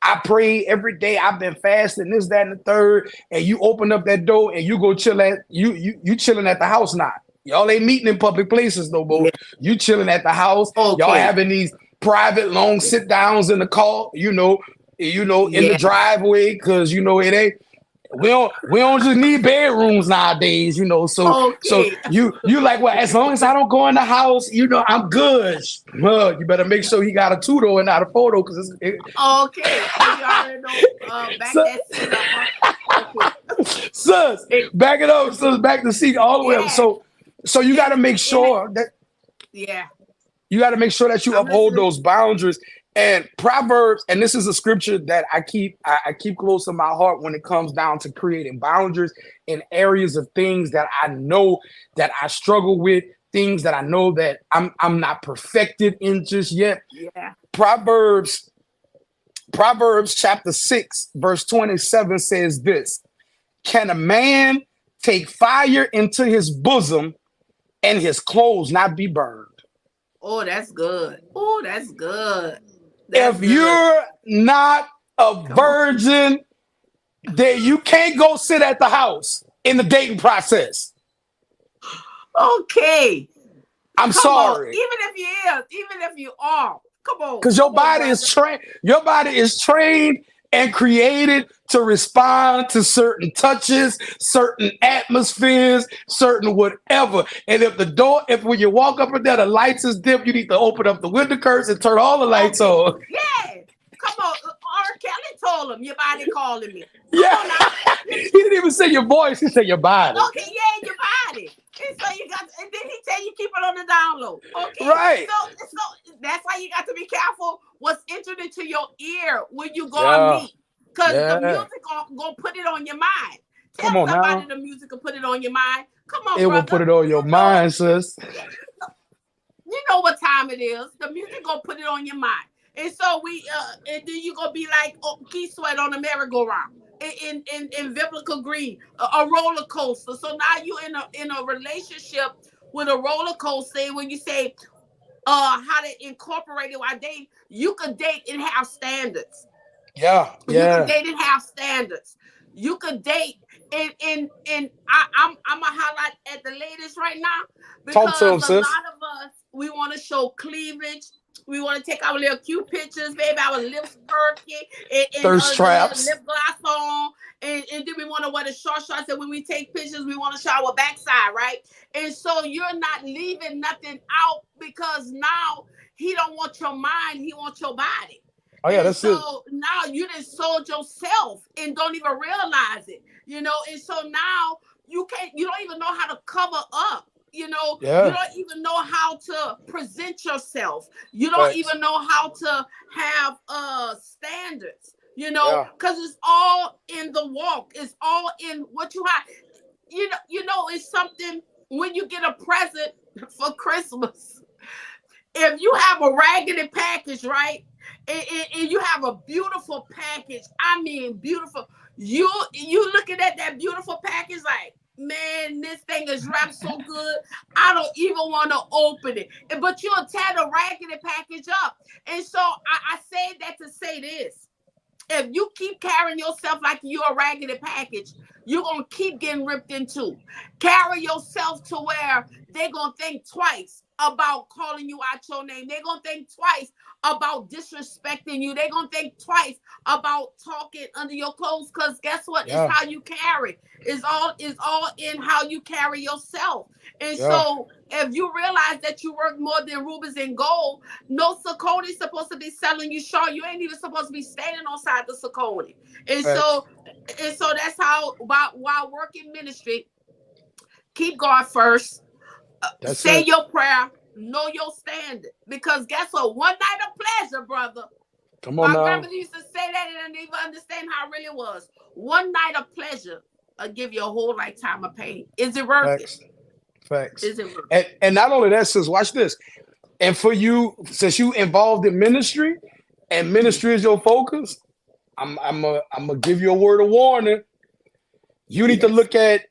I pray every day. I've been fasting this, that, and the third. And you open up that door and you go chill at you chilling at the house now. Y'all ain't meeting in public places no more. Yeah. You chilling at the house. Y'all Okay. having these private long sit downs in the car. In the Yeah. driveway, because it ain't we don't just need bedrooms nowadays, so Okay. you like, well, as long as I don't go in the house, I'm good. Well, you better make sure he got a two-door and not a photo, because Okay. So you already know back so, that seat up, huh? Okay. sus, It, back it up, sus, back the seat all the way up. yeah. So you got to make In it. sure that Yeah. you I'm uphold listening. those boundaries. And Proverbs, and this is a scripture that I keep close to my heart when it comes down to creating boundaries in areas of things that I know that I struggle with, things that I know that I'm not perfected in just yet. Yeah. Proverbs Proverbs chapter 6 verse 27 says this: Can a man take fire into his bosom and his clothes not be burned? Oh, that's good. Oh, that's good. That's If good. you're not a Come on. virgin, then you can't go sit at the house in the dating process. Okay. I'm Come on. sorry. Even if you are. Come on. Because Come on, brother. your body is trained and created to respond to certain touches, certain atmospheres, certain whatever. And if when you walk up and down, the lights is dim, you need to open up the window curtains and turn all the lights Okay. on. Yeah. Come on. R. Kelly told him your body calling me. Come Yeah. on now. He didn't even say your voice, he said your body. Okay, yeah, your body. And so you got, and then he tell you keep it on the down low. Okay, Right. so that's why you got to be careful what's entered into your ear when you go and Yeah. meet, because the Yeah. music gonna put it on your mind. Tell Come on somebody now. the music will put it on your mind. Come on, It will brother. put it on You your know, mind, sis. yeah, you know what time it is. The music gonna put it on your mind. And so and then you gonna be like, oh, key sweat on the merry-go-round in biblical green, a roller coaster. So now you in a relationship with a roller coaster. When you say how to incorporate it while dating, you could date and have standards. Yeah. You could Yeah. date and have standards. You could date and I'm gonna highlight at the latest right now, Talk to because him, a sis. lot of us we want to show cleavage. We want to take our little cute pictures, baby, our lips perky, and Thirst the little traps. lip gloss on, and then we want to wear the short shorts. And when we take pictures, we want to show our backside, right? And so you're not leaving nothing out, because now he don't want your mind, he wants your body. Oh yeah, And that's it. so now you just sold yourself and don't even realize it. And so now you don't even know how to cover up. You Yeah. don't even know how to present yourself. You don't Facts. even know how to have standards, Yeah. because it's all in the walk. It's all in what you have. It's something when you get a present for Christmas. If you have a raggedy package, right? And you have a beautiful package, I mean beautiful. You looking at that beautiful package like, man, this thing is wrapped so good. I don't even want to open it. But you'll tear the raggedy package up. And so I say that to say this: if you keep carrying yourself like you're a raggedy package, you're gonna keep getting ripped into. Carry yourself to where they're gonna think twice about calling you out your name. They're gonna think twice about disrespecting you. They're gonna think twice about talking under your clothes, because guess what? It's Yeah. how you carry. It's all in how you carry yourself. And Yeah. so if you realize that you work more than rubies and gold, no Saucony's supposed to be selling you short. You ain't even supposed to be standing on side the Saucony. And Facts. so that's how, while working ministry, keep God first, That's say it. your prayer, know your standard. Because guess what? One night of pleasure, brother. Come on My now. grandmother used to say that, and I didn't even understand how it really was. One night of pleasure will give you a whole lifetime of pain. Is it worth it? Facts. Facts. Is it worth And not only that, sis, watch this. And for you, since you involved in ministry and it? ministry is your focus, I'm gonna give you a word of warning. You need to Yes. look at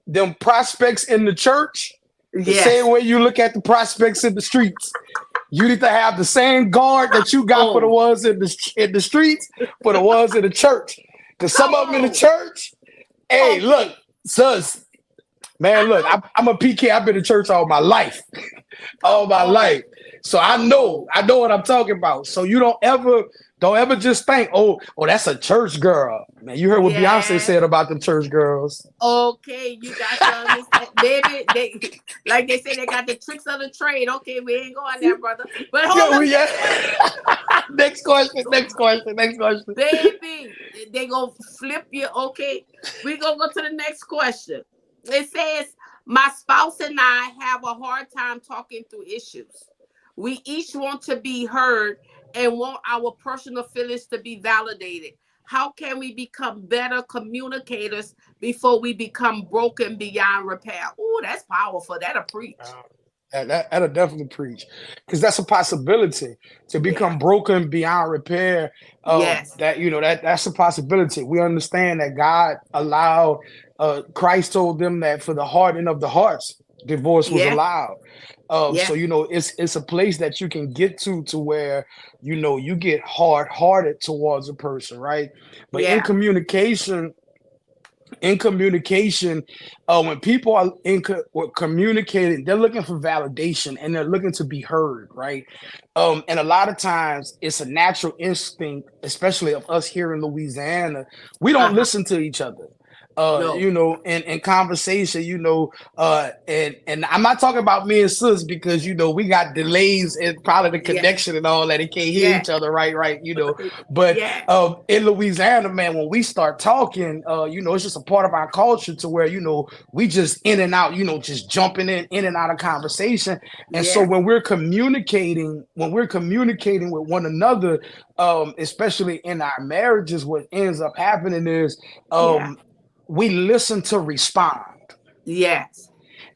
them prospects in the church the same Yes. way you look at the prospects in the streets. You need to have the same guard that you got for the Oh, ones in the streets for the ones in the church. Because some come of them in the on. church, hey, look, Okay. sus, man, I look, know. I'm a PK. I've been in church all my life, all Come my on. life. So Come on. I know what I'm talking about. So you don't ever just think, oh, that's a church girl. Man, you heard what Beyonce Yes. said about the church girls. Okay, you got to understand, baby. They, like they say, they got the tricks of the trade. Okay, we ain't going there, brother. But hold Yeah, up, yeah. next question, Next question. Next question. Next question. baby. They gonna flip you. Okay, we gonna go to the next question. It says, my spouse and I have a hard time talking through issues. We each want to be heard and want our personal feelings to be validated. How can we become better communicators before we become broken beyond repair? Oh, that's powerful. That'll preach. That'll definitely preach, because that's a possibility to Yeah. become broken beyond repair. Yes. That that's a possibility. We understand that God allowed. Christ told them that for the hardening of the hearts, divorce was Yeah. allowed. So Yeah. it's a place that you can get to where you get hard hearted towards a person, right? But Yeah. in communication, when people are communicating, they're looking for validation and they're looking to be heard, right? And a lot of times it's a natural instinct, especially of us here in Louisiana. We Uh don't huh. listen to each other. No. In conversation, and I'm not talking about me and sis because we got delays and probably the Yeah. connection and all that. It can't hear Yeah. each other, right, But Yeah. in Louisiana, man, when we start talking, it's just a part of our culture to where we just in and out, just jumping in and out of conversation. And so Yeah. when we're communicating with one another, especially in our marriages, what ends up happening is Yeah. we listen to respond. Yes.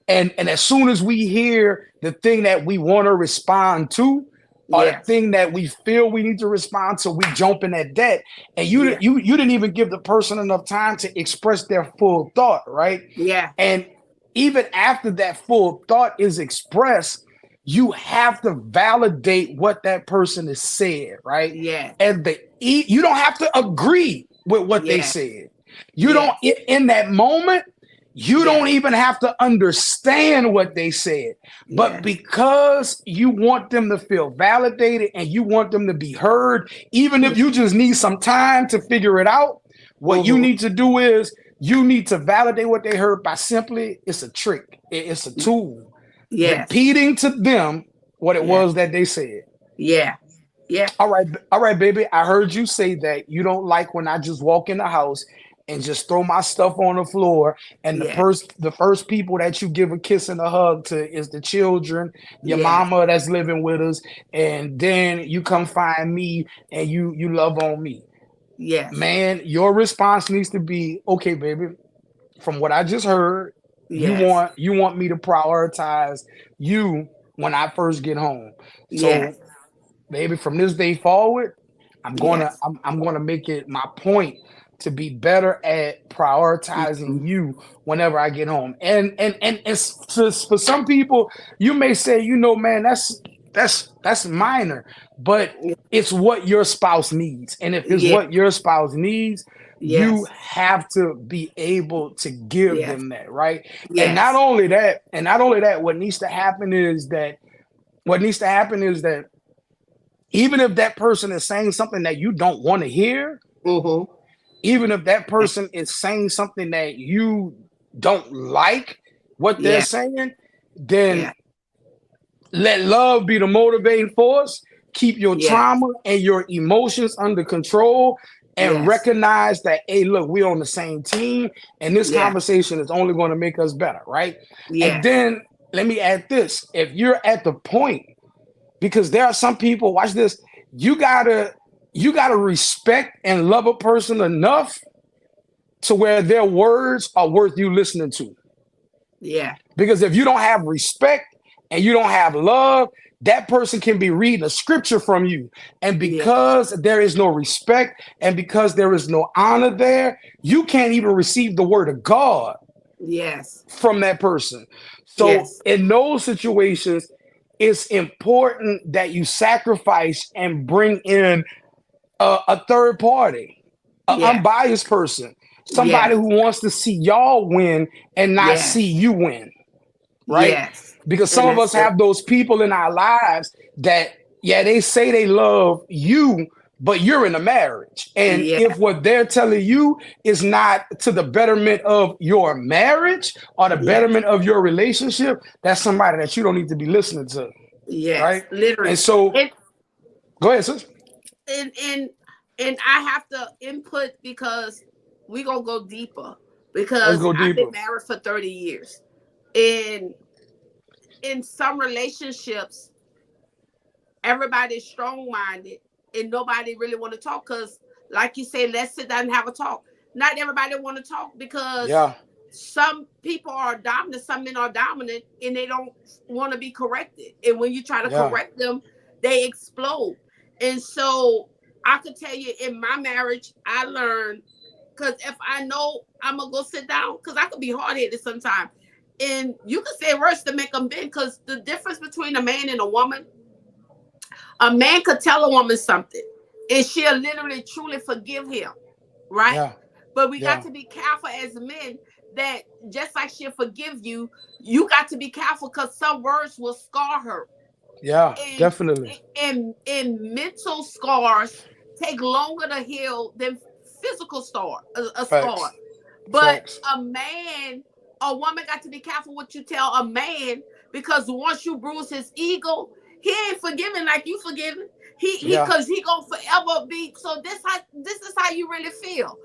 And as soon as we hear the thing that we want to respond to, or the Yes. thing that we feel we need to respond to, we jump in at that. And Yeah. you didn't even give the person enough time to express their full thought, right? Yeah. And even after that full thought is expressed, you have to validate what that person has said, right? Yeah. And you don't have to agree with what they Yeah. said. You don't Yes. in that moment, you Yeah. don't even have to understand what they said. But Yes. because you want them to feel validated and you want them to be heard, even if you just need some time to figure it out, what you Mm-hmm. need to do is you need to validate what they heard by simply, it's a trick, it's a tool, Yes. repeating to them what it Yeah. was that they said. Yeah. Yeah. All right, baby. I heard you say that you don't like when I just walk in the house and just throw my stuff on the floor, and Yeah. the first people that you give a kiss and a hug to is the children, your Yes. mama that's living with us, and then you come find me and you love on me. Yes. Man, your response needs to be, okay, baby, from what I just heard, Yes. you want me to prioritize you when I first get home. So Yes. baby, from this day forward, Yes. I'm gonna make it my point to be better at prioritizing you whenever I get home. And it's for some people, you may say, man, that's minor, but it's what your spouse needs. And if it's Yeah. what your spouse needs, you Yes. have to be able to give Yes. them that, right? Yes. And not only that, what needs to happen is that even if that person is saying something that you don't want to hear, Mm-hmm. even if that person is saying something that you don't like what they're Yeah. saying, then Yeah. let love be the motivating force. Keep your Yeah. trauma and your emotions under control and Yes. recognize that, hey, look, we're on the same team and this Yeah. conversation is only going to make us better, right? And Yes. then let me add this. If you're at the point, because there are some people, watch this, you gotta you gotta respect and love a person enough to where their words are worth you listening to. Yeah. Because if you don't have respect and you don't have love, that person can be reading a scripture from you. And Yeah. because there is no respect and because there is no honor there, you can't even receive the word of God Yes. from that person. So, Yes. in those situations, it's important that you sacrifice and bring in a third party, an Yeah. unbiased person, somebody Yes. who wants to see y'all win and not see Yes. you win, right? Yes. Because some And of that's us good. have those people in our lives that, yeah, they say they love you, but you're in a marriage. And Yeah. if what they're telling you is not to the betterment of your marriage or the Yes. betterment of your relationship, that's somebody that you don't need to be listening to, Yes. right? Literally. And so, And go ahead, sis. and and and I have to input because we gonna go deeper Let's because go I've been deeper. married for 30 years. And in some relationships, everybody's strong minded and nobody really want to talk because, like you say, let's sit down and have a talk. Not everybody want to talk because Yeah, some people are dominant, some men are dominant, and they don't want to be corrected. And when you try to yeah, correct them, they explode. And so I could tell you in my marriage, I learned because if I know I'm gonna go sit down, because I could be hard headed sometimes, and you could say words to make them bend. Because the difference between a man and a man could tell a woman something, and she'll literally truly forgive him, right? yeah, But we got yeah, to be careful as men that just like she'll forgive you, you got to be careful because some words will scar her. yeah, And definitely. and mental scars take longer to heal than physical a scar. Facts, But facts. a woman got to be careful what you tell a man because once you bruise his ego, he ain't forgiving like you forgiving. He Yeah, because he gonna forever be. So this is how you really feel.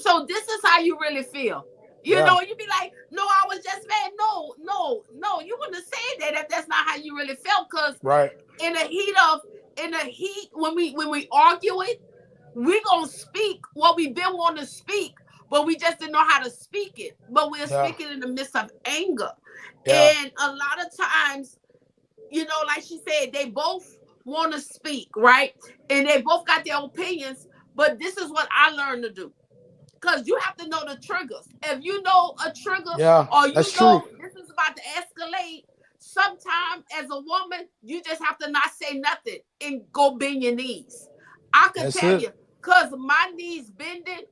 So this is how you really feel. You yeah, know, you be like, no, I was just mad. No, no, no, you wouldn't have said that if that's not how you really felt. Cause right. in the heat of in the heat when we argue it, we gonna speak what we've been wanting to speak, but we just didn't know how to speak it. But we're Yeah, speaking in the midst of anger. yeah, And a lot of times, you know, like she said, they both want to speak, right? And they both got their opinions, but this is what I learned to do. Because you have to know the triggers. If you know a trigger yeah. or That's you true. know this is about to escalate, sometimes as a woman, you just have to not say nothing and go bend your knees. I could That's tell it. you, because my knees bending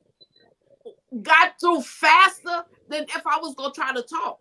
got through faster than if I was going to try to talk.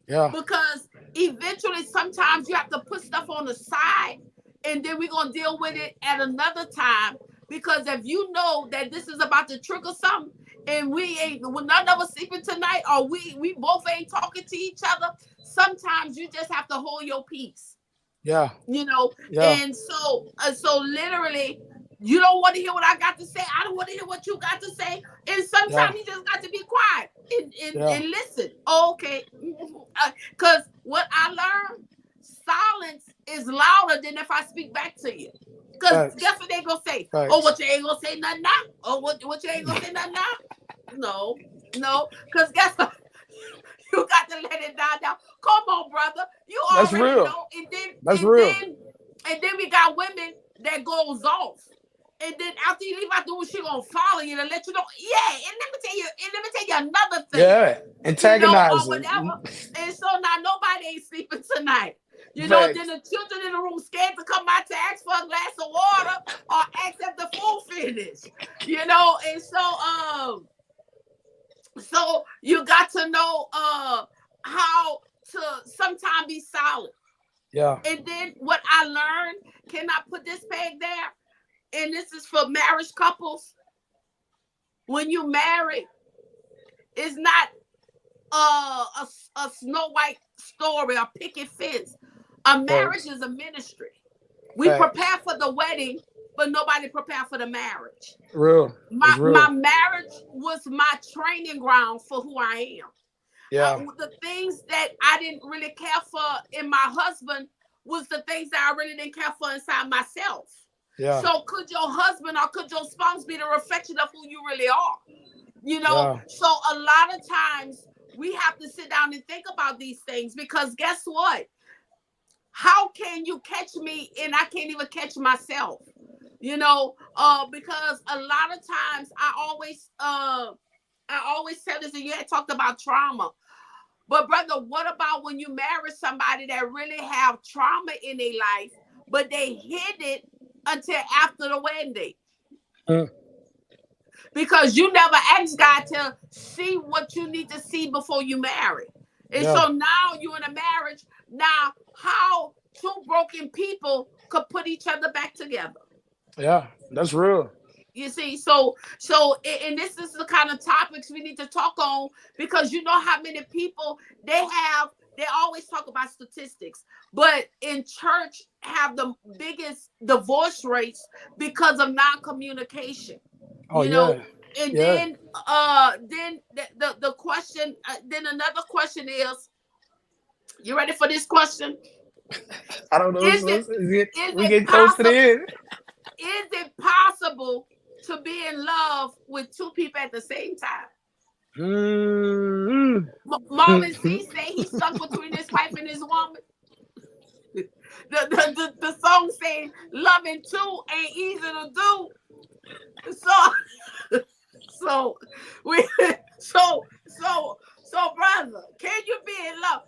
Yeah, Because eventually, sometimes you have to put stuff on the side and then we're going to deal with it at another time. Because if you know that this is about to trigger something, and we ain't, when none of us sleeping tonight, or we both ain't talking to each other, sometimes you just have to hold your peace, yeah, you know. yeah, And so literally, you don't want to hear what I got to say, I don't want to hear what you got to say, and yeah, sometimes you just got to be quiet yeah. and listen. Okay. Because what I learned, silence is louder than if I speak back to you. Because Facts, guess what they gonna say? Oh, facts. what you ain't gonna say nothing now? Oh, what you ain't gonna say nothing now? No, no, because guess what? You got to let it die down. Come on, brother. You That's already real. know. And then That's and real. then and then we got women that goes off. And then after you leave out the room, she gonna follow you to let you know. Yeah, and let me tell you another thing, Yeah, you know, or antagonizing. whatever. And so now nobody ain't sleeping tonight. You know, then Facts. the children in the room scared to come out to ask for a glass of water or ask if the food finished. You know, and so you got to know how to sometimes be silent. Yeah. And then what I learned, can I put this peg there? And this is for marriage couples. When you marry, it's not a Snow White story or picket fence. A marriage Facts. is a ministry. We Facts. prepare for the wedding, but nobody prepare for the marriage. Real. My It's my real. marriage was my training ground for who I am. Yeah. The things that I didn't really care for in my husband was the things that I really didn't care for inside myself. Yeah. So could your husband or could your spouse be the reflection of who you really are? Yeah. So a lot of times we have to sit down and think about these things because guess what? How can you catch me and I can't even catch myself? Because a lot of times I always tell this, and you had talked about trauma. But brother, what about when you marry somebody that really have trauma in their life, but they hid it until after the wedding? Mm. Because you never asked God to see what you need to see before you marry. And Yeah. so now you're in a marriage. Now, how two broken people could put each other back together? Yeah. That's real. You see, and this is the kind of topics we need to talk on because you know how many people they always talk about statistics, but in church have the biggest divorce rates because of non-communication. Oh you know yeah. and Yeah. then the question, then another question is, you ready for this question? I don't know. is it is We it get close to the possible end. is it possible to be in love with two people at the same time? Mm. Marvin C say he's stuck between his wife and his woman. The song saying loving two ain't easy to do. So so we so brother, can you be in love?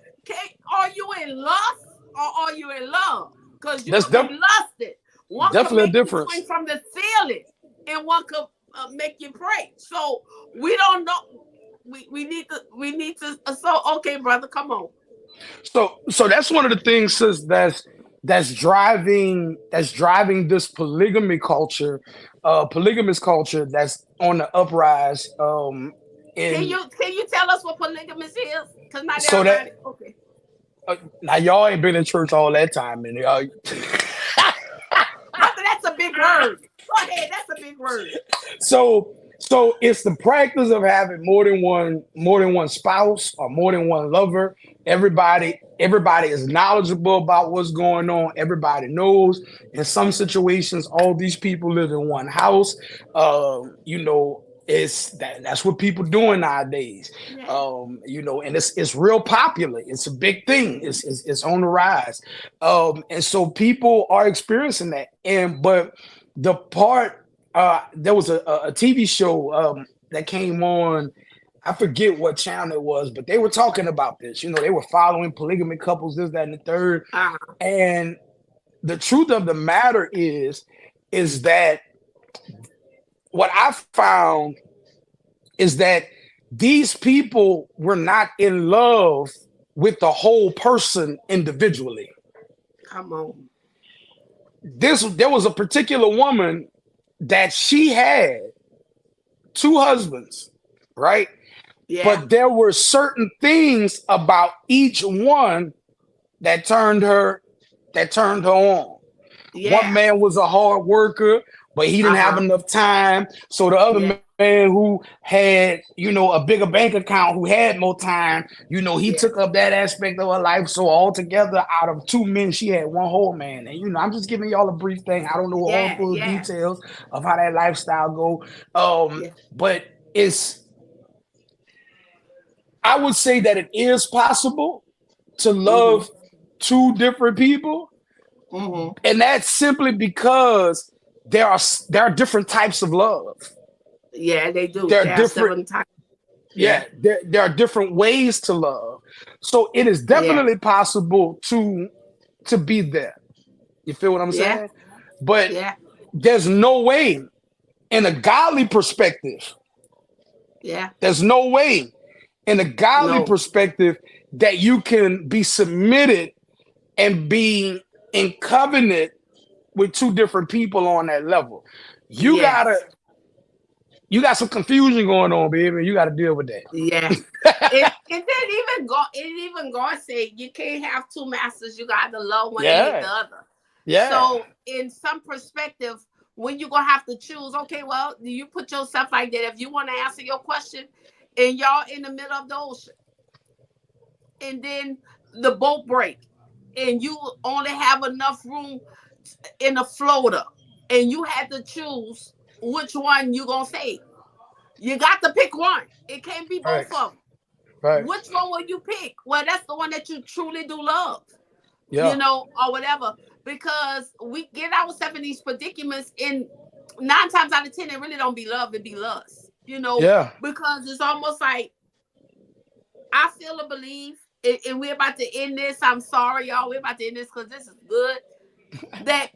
Are you in lust or are you in love? Because you That's could be lusted. One could definitely a make you swing difference. from the ceiling, and one could make you pray. So we don't know. We need to. So okay, brother, come on. So that's one of the things, sis, that's driving this polygamous culture that's on the uprise. Can And you can you tell us what polygamous is? Because not so that everybody. Okay, now y'all ain't been in church all that time, and y'all. brother, that's a big word. Go ahead, that's a big word. So it's the practice of having more than one spouse or more than one lover. Everybody is knowledgeable about what's going on. Everybody knows. In some situations, all these people live in one house. That's what people doing nowadays. Yeah. And it's real popular. It's a big thing. It's on the rise. And so people are experiencing that. But the part there was a TV show that came on. I forget what channel it was, but they were talking about this. They were following polygamy couples, this, that, and the third. Uh-huh. And the truth of the matter is that what I found is that these people were not in love with the whole person individually. Come on. There was a particular woman that she had two husbands, right? Yeah. But there were certain things about each one that turned her on. One Yeah. man was a hard worker, but he didn't have Uh-huh. enough time. So the other Yeah. man who had, a bigger bank account, who had more time, he Yeah. took up that aspect of her life. So altogether, out of two men, she had one whole man. And I'm just giving y'all a brief thing. I don't know all the Yeah. full Yeah. details of how that lifestyle go. Yeah. But I would say that it is possible to Mm-hmm. love two different people, Mm-hmm. and that's simply because there are different types of love. Yeah, they do. There are There are different, seven times. Yeah. yeah, there are different ways to love. So it is Yeah. definitely possible to be there. You feel what I'm Yeah. saying? But Yeah. there's no way in a godly perspective. Yeah. There's no way in a godly No. perspective that you can be submitted and be in covenant with two different people on that level. You gotta, Yes. you got some confusion going on, baby. You got to deal with Yeah. that. It didn't even go. It even God said you can't have two masters. You got to love one and hate Yeah, the other. yeah, So, in some perspective, when you're gonna have to choose, okay, well, you put yourself like that. If you want to answer your question, and y'all in the middle of the ocean, and then the boat break, and you only have enough room in a floater, and you had to choose which one you gonna save. You got to pick one. It can't be both facts, of them. Which facts. one will you pick? Well, that's the one that you truly do love, Yeah, or whatever. Because we get ourselves in these predicaments, and 9 times out of 10, it really don't be love, it be lust. yeah, Because it's almost like I feel or believe, and we're about to end this. I'm sorry, y'all. We're about to end this because this is good. That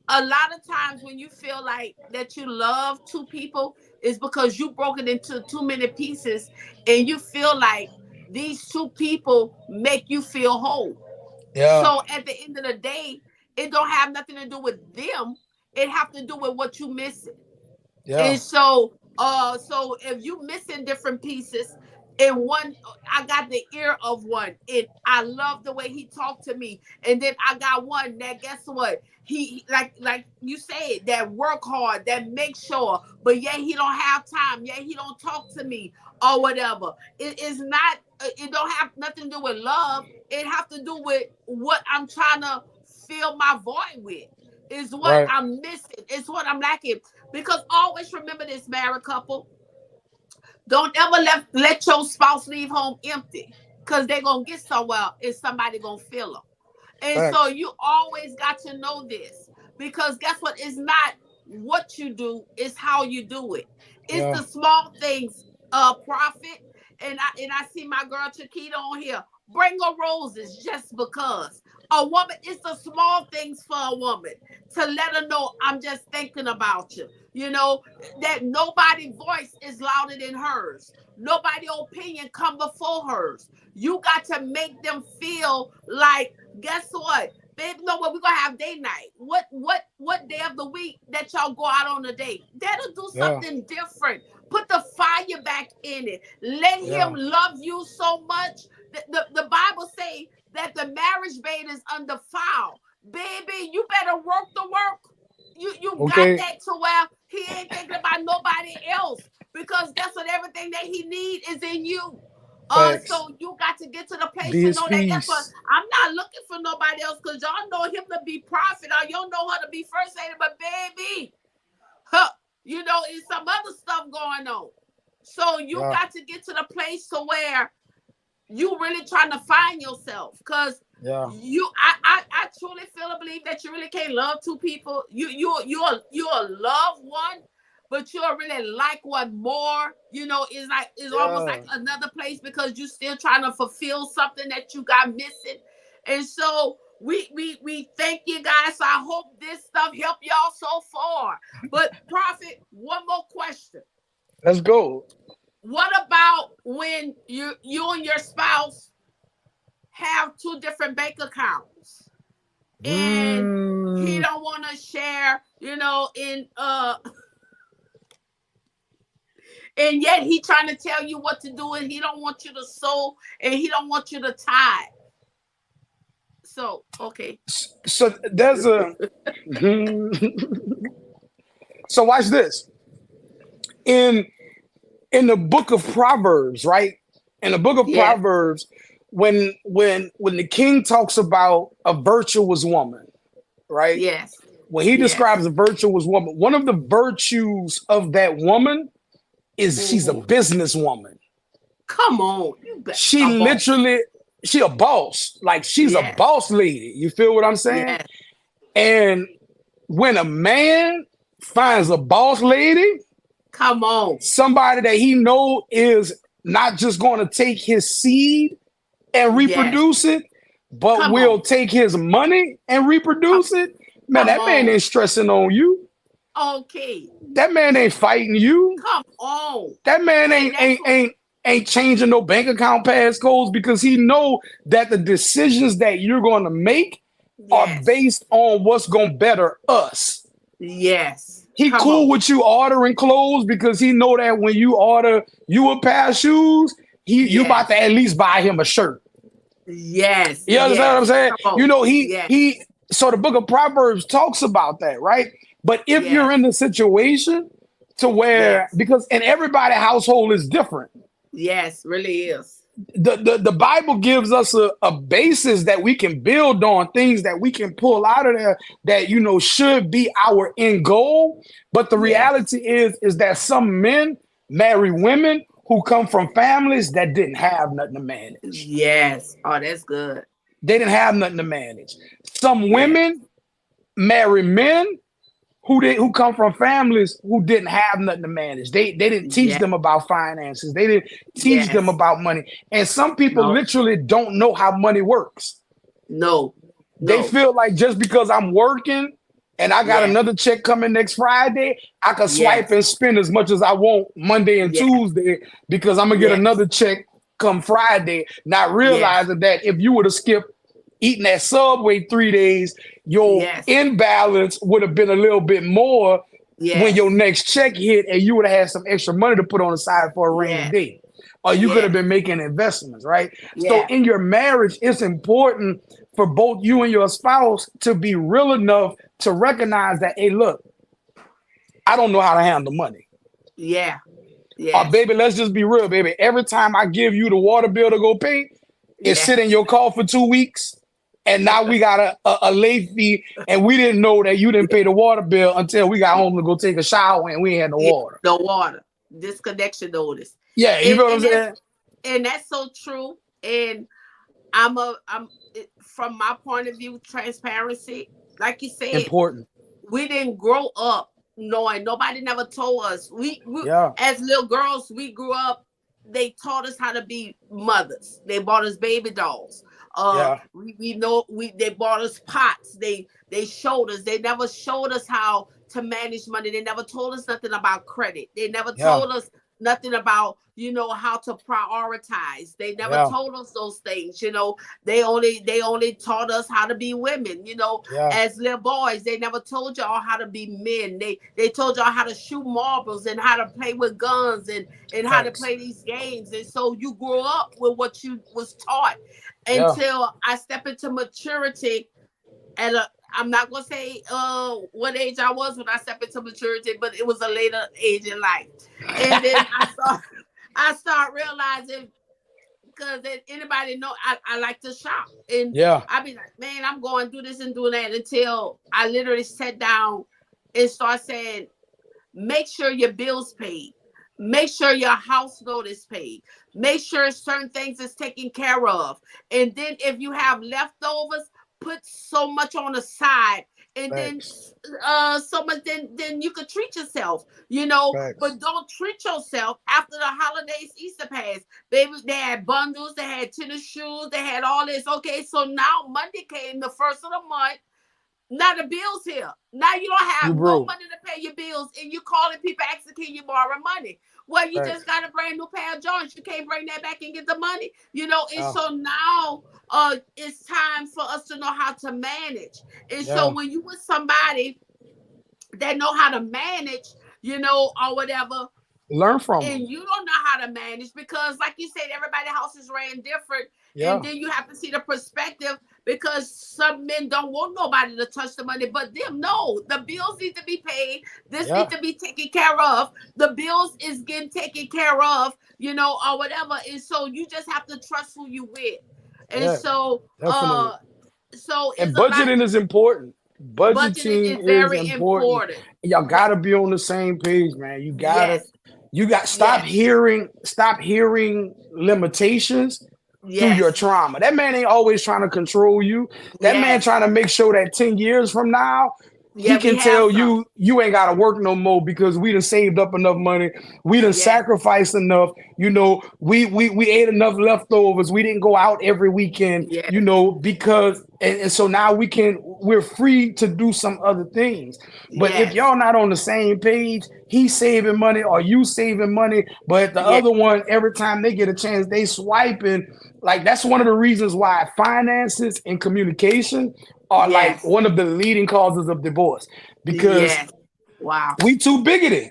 a lot of times when you feel like that you love two people is because you broke it into too many pieces, and you feel like these two people make you feel whole. yeah, So at the end of the day, it don't have nothing to do with them. It have to do with what you missing. yeah. And so if you missing different pieces, and one, I got the ear of one, and I love the way he talked to me. And then I got one that, guess what? Like you said, that work hard, that make sure, but yet he don't have time, yet he don't talk to me or whatever. It is not. It don't have nothing to do with love. It have to do with what I'm trying to fill my void with. Is what Right. I'm missing. It's what I'm lacking. Because always remember this, married couple. Don't ever let your spouse leave home empty. Because they're going to get somewhere and somebody going to fill them. And so Facts. you always got to know this. Because guess what? It's not what you do, it's how you do it. It's Yeah. the small things, Prophet. And I see my girl Chiquita on here. Bring her roses just because. A woman, it's the small things for a woman to let her know I'm just thinking about you. That nobody voice is louder than hers. Nobody opinion come before hers. You got to make them feel like, guess what? Babe, know what? We're gonna have date night. What day of the week that y'all go out on a date? That'll do Yeah. something different. Put the fire back in it. Let him Yeah. love you so much. The Bible say that the marriage bed is undefiled. Baby, you better work the work. You got Okay. that to where he ain't thinking about nobody else. Because guess what? Everything that he need is in you. Facts. So you got to get to the place Be to his know that. Guess what? peace. I'm not looking for nobody else because y'all know him to be prophet or y'all know her to be first lady. But baby, huh, it's some other stuff going on. So you Yeah. got to get to the place to where you really trying to find yourself, because Yeah. I truly feel and believe that you really can't love two people. You'll love one, but you'll really like one more. It's almost like Yeah. another place because you still trying to fulfill something that you got missing. And so we thank you guys. So I hope this stuff helped y'all so far. But Prophet, one more question. Let's go. What about when you and your spouse have two different bank accounts, and he Mm, don't want to share, in and yet he trying to tell you what to do, and he don't want you to sow, and he don't want you to tithe. So, okay. so there's a so watch this. In in the book of Proverbs, right? In the book of Yes, Proverbs, when the king talks about a virtuous woman, right? yes, When he describes yes. a virtuous woman, one of the virtues of that woman is she's a Hmm. businesswoman. Come on, you bet She a boss. literally, she a boss. Like she's a Yes, boss lady. You feel what I'm saying? yes. And when a man finds a boss lady, Come on. somebody that he know is not just going to take his seed and Yes. reproduce it, but Come will on. take his money and Come, reproduce it, man, come that man on. ain't stressing on you. Okay. That man ain't fighting you. Come on. That man And ain't that's ain't what. ain't ain't changing no bank account passcodes because he know that the decisions that you're going to make are Yes. based on what's going to better us. Yes. He Come cool on. with you ordering clothes because he know that when you order you a pair of shoes, you about to Yes. at least buy him a shirt. Yes. You understand what I'm Yes. saying? Come on. You know, Yes. so the book of Proverbs talks about that, right? But if you're in Yes. the situation to where, Yes. because in everybody household is different, Yes. Really is. the Bible gives us a basis that we can build on, things that we can pull out of there that, you know, should be our end goal. But the Yes. reality is that some men marry women who come from families that didn't have nothing to manage. Yes. Oh, that's good. They didn't have nothing to manage. Some Yes. women marry men who come from families who didn't have nothing to manage. They didn't teach Yes. them about finances. They didn't teach them Yes. about money. And some people No. literally don't know how money works. No. They No. feel like just because I'm working and I got Yes. another check coming next Friday, I can swipe Yes. and spend as much as I want Monday and Yes. Tuesday because I'm gonna get Yes. another check come Friday, not Yes. realizing that if you would have skipped eating that Subway 3 days, your Yes. imbalance would have been a little bit more when your Yes. next check hit and you would have had some extra money to put on the side for a rainy Yes. day. Or you could have Yes. been making investments, right? So Yeah. in your marriage, it's important for both you and your spouse to be real enough to recognize that, hey, look, I don't know how to handle money. Yeah. Or Yes. baby, let's just be real, baby. Every time I give you the water bill to go pay, it sit in Yes. your car for 2 weeks. And now we got a late fee, and we didn't know that you didn't pay the water bill until we got home to go take a shower and we ain't had no Yeah. water. The water. Disconnection notice. Yeah, you And know what I'm and that's saying? and that's so true. And from my point of view, transparency, like you said, Important. we didn't grow up knowing. Nobody never told us. We Yeah, as little girls, we grew up. They taught us how to be mothers. They bought us baby dolls. yeah, We know they bought us pots. They showed us. They never showed us how to manage money. They never told us nothing about credit. They never yeah, told us nothing about how to prioritize. They never yeah, told us those things. They only taught us how to be women. yeah. As little boys, they never told y'all how to be men. They told y'all how to shoot marbles and how to play with guns and how to Facts. play these games. And so you grew up with what you was taught Yeah. until I step into maturity at a I'm not gonna say what age I was when I stepped into maturity, but it was a later age in life. And then I start realizing, because anybody know I like to shop, and Yeah. I be like, man, I'm going to do this and do that, until I literally sat down and start saying, make sure your bills paid, make sure your house note is paid, make sure certain things is taken care of, and then if you have leftovers, put so much on the side, and then Facts. so much, then you could treat yourself, Facts. but don't treat yourself after the holidays, Easter pass. Baby, they had bundles, they had tennis shoes, they had all this. Okay, so now Monday came, the first of the month. Now the bills here. Now you don't You have no broke. money to pay your bills, and you calling people asking, can you borrow money? Well, you just Facts. got a brand new pair of joints. You can't bring that back and get the money. And Yeah. so now it's time for us to know how to manage. And so Yeah. when you with somebody that know how to manage, or whatever, Learn from and them. you don't know how to manage, because like you said, everybody's house is ran different, and Yeah. then you have to see the perspective, because some men don't want nobody to touch the money but them. No, the bills need to be paid, this need Yeah. to be taken care of, the bills is getting taken care of, or whatever. And so you just have to trust who you with. And Yeah. so Definitely. it's And a lot. budgeting is important. Budgeting Budgeting is is very important. important. Y'all gotta be on the same page, man. Yes. You got Yes. stop hearing limitations through your Yes. trauma. That man ain't always trying to control you. That man Yes. trying to make sure that 10 years from now, he Yeah, we can have tell some. you ain't gotta work no more because we done saved up enough money. We done Yes. sacrificed enough. We ate enough leftovers. We didn't go out every weekend, Yes. because and so now we're free to do some other things. But if Yes. y'all not on the same page, he's saving money or you saving money, but the Yes. other one, every time they get a chance, they swiping. Like that's one of the reasons why finances and communication are like Yes. one of the leading causes of divorce, because Yes. Wow. we too bigoted.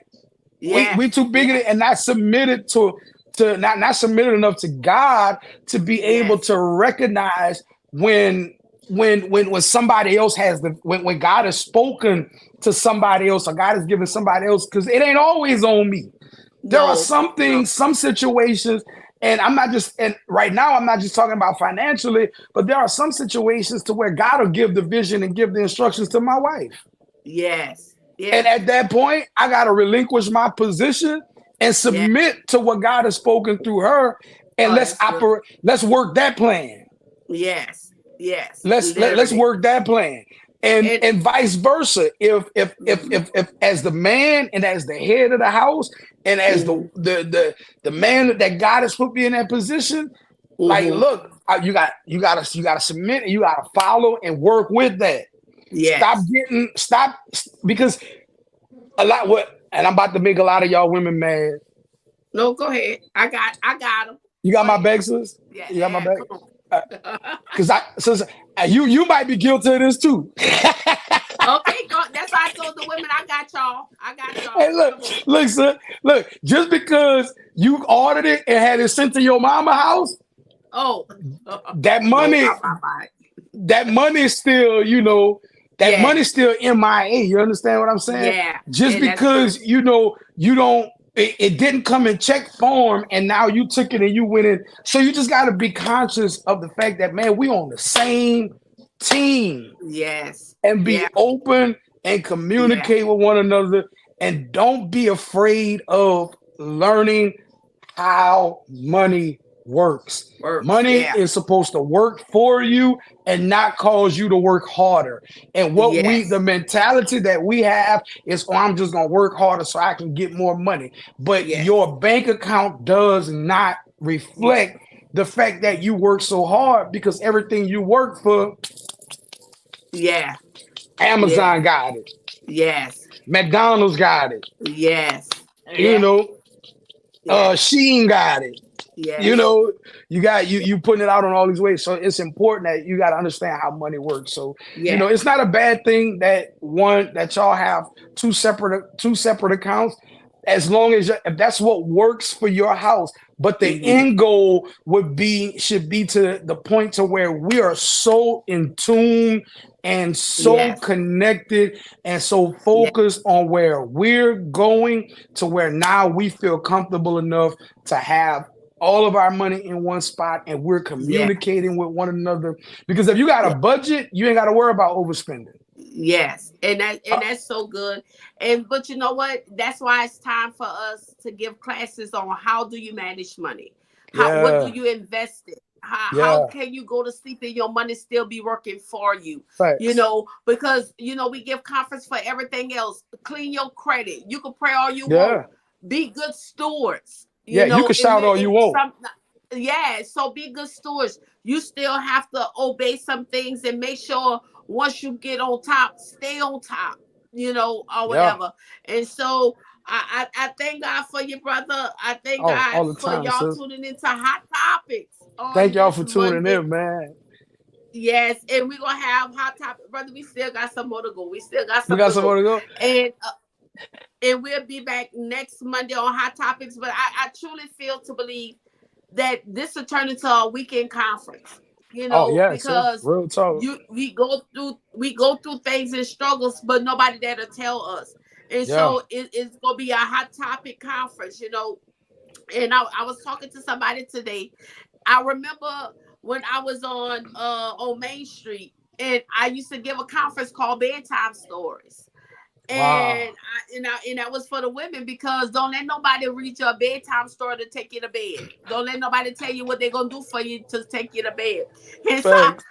We Yes. too bigoted Yes. and not submitted to not submitted enough to God to be able Yes. to recognize when when somebody else has when God has spoken to somebody else or God has given somebody else, because it ain't always on me. There are No. some No. things, some situations, and I'm not just and right now I'm not just talking about financially, but there are some situations to where God will give the vision and give the instructions to my wife. Yes. And Yes. at that point, I got to relinquish my position and Yes. submit to what God has spoken through her. And Oh, that's good. let's work that plan. Yes. Yes. Let's Literally. work that plan. And And vice versa. mhm, If as the man and as the head of the house and as mhm, the man that God has put me in that position, like mhm. look, you gotta submit and you gotta follow and work with that. Yes. Stop because a lot what and I'm about to make a lot of y'all women mad. No, go ahead. I got him. You Go got my ahead. back, sis? Yeah, You got my yeah, back? come on. Because I sis, you might be guilty of this too. Okay, go. That's why I told the women I got y'all. I got Hey, y'all. look, Come on. look, sir, look. Just because you ordered it and had it sent to your mama house, Oh, that no, money, I'm not buying. that money is still, that Yeah, money's still MIA. You understand what I'm saying? yeah, Just and that's because true. you don't, it didn't come in check form, and now you took it and you went in. So you just got to be conscious of the fact that man, we on the same team, Yes, and be yeah, open and yeah. communicate with one another, and don't be afraid of learning how money works. Works. Money Yeah. is supposed to work for you and not cause you to work harder. And the Yes. mentality that we have is, oh, I'm just going to work harder so I can get more money. But Yes. your bank account does not reflect the fact that you work so hard, because everything you work for, Yeah. Yeah. Amazon got it, Yes. McDonald's got it, Yes. you Yeah. know, Yes. Sheen got it. You Yes. know, you putting it out on all these ways. So it's important that you got to understand how money works. So Yeah. it's not a bad thing that y'all have two separate accounts, as long as if that's what works for your house. But the Hmm. end goal should be to the point to where we are so in tune and so Yes. connected and so Yes. focused on where we're going, to where now we feel comfortable enough to have all of our money in one spot and we're Yes. communicating with one another. Because if you got a budget, you ain't got to worry about overspending. Yes, Uh, and that's so good. And but you know what? That's why it's time for us to give classes on how do you manage money? What do yeah, you invest in? How yeah, can you go to sleep and your money still be working for you? facts. Because we give conference for everything else. Clean your credit. You can pray all you want. Yeah, Be good stewards. yeah. You can shout all you And want. some yeah, so be good stewards. You still have to obey some things and make sure once you get on top, stay on top, or Yeah. whatever. And so I thank God for you, brother. I thank Oh, God all the for time, y'all sis. tuning into Hot Topics Thank on y'all this for tuning Monday. in, man. Yes, and we're gonna have Hot Topic, brother. We still got some more to go. We still got We some got to some more go. to go. And we'll be back next Monday on Hot Topics. But I truly feel to believe that this will turn into a weekend conference. Oh, yeah, sis. Because Real talk. we go through things and struggles, but nobody there to tell us. And Yeah. so it's gonna be a hot topic conference. And I was talking to somebody today. I remember when I was on Main Street, and I used to give a conference called Bedtime Stories. Wow. And that was for the women, because don't let nobody read your bedtime story to take you to bed. Don't let nobody tell you what they're gonna do for you to take you to bed. And so Thanks.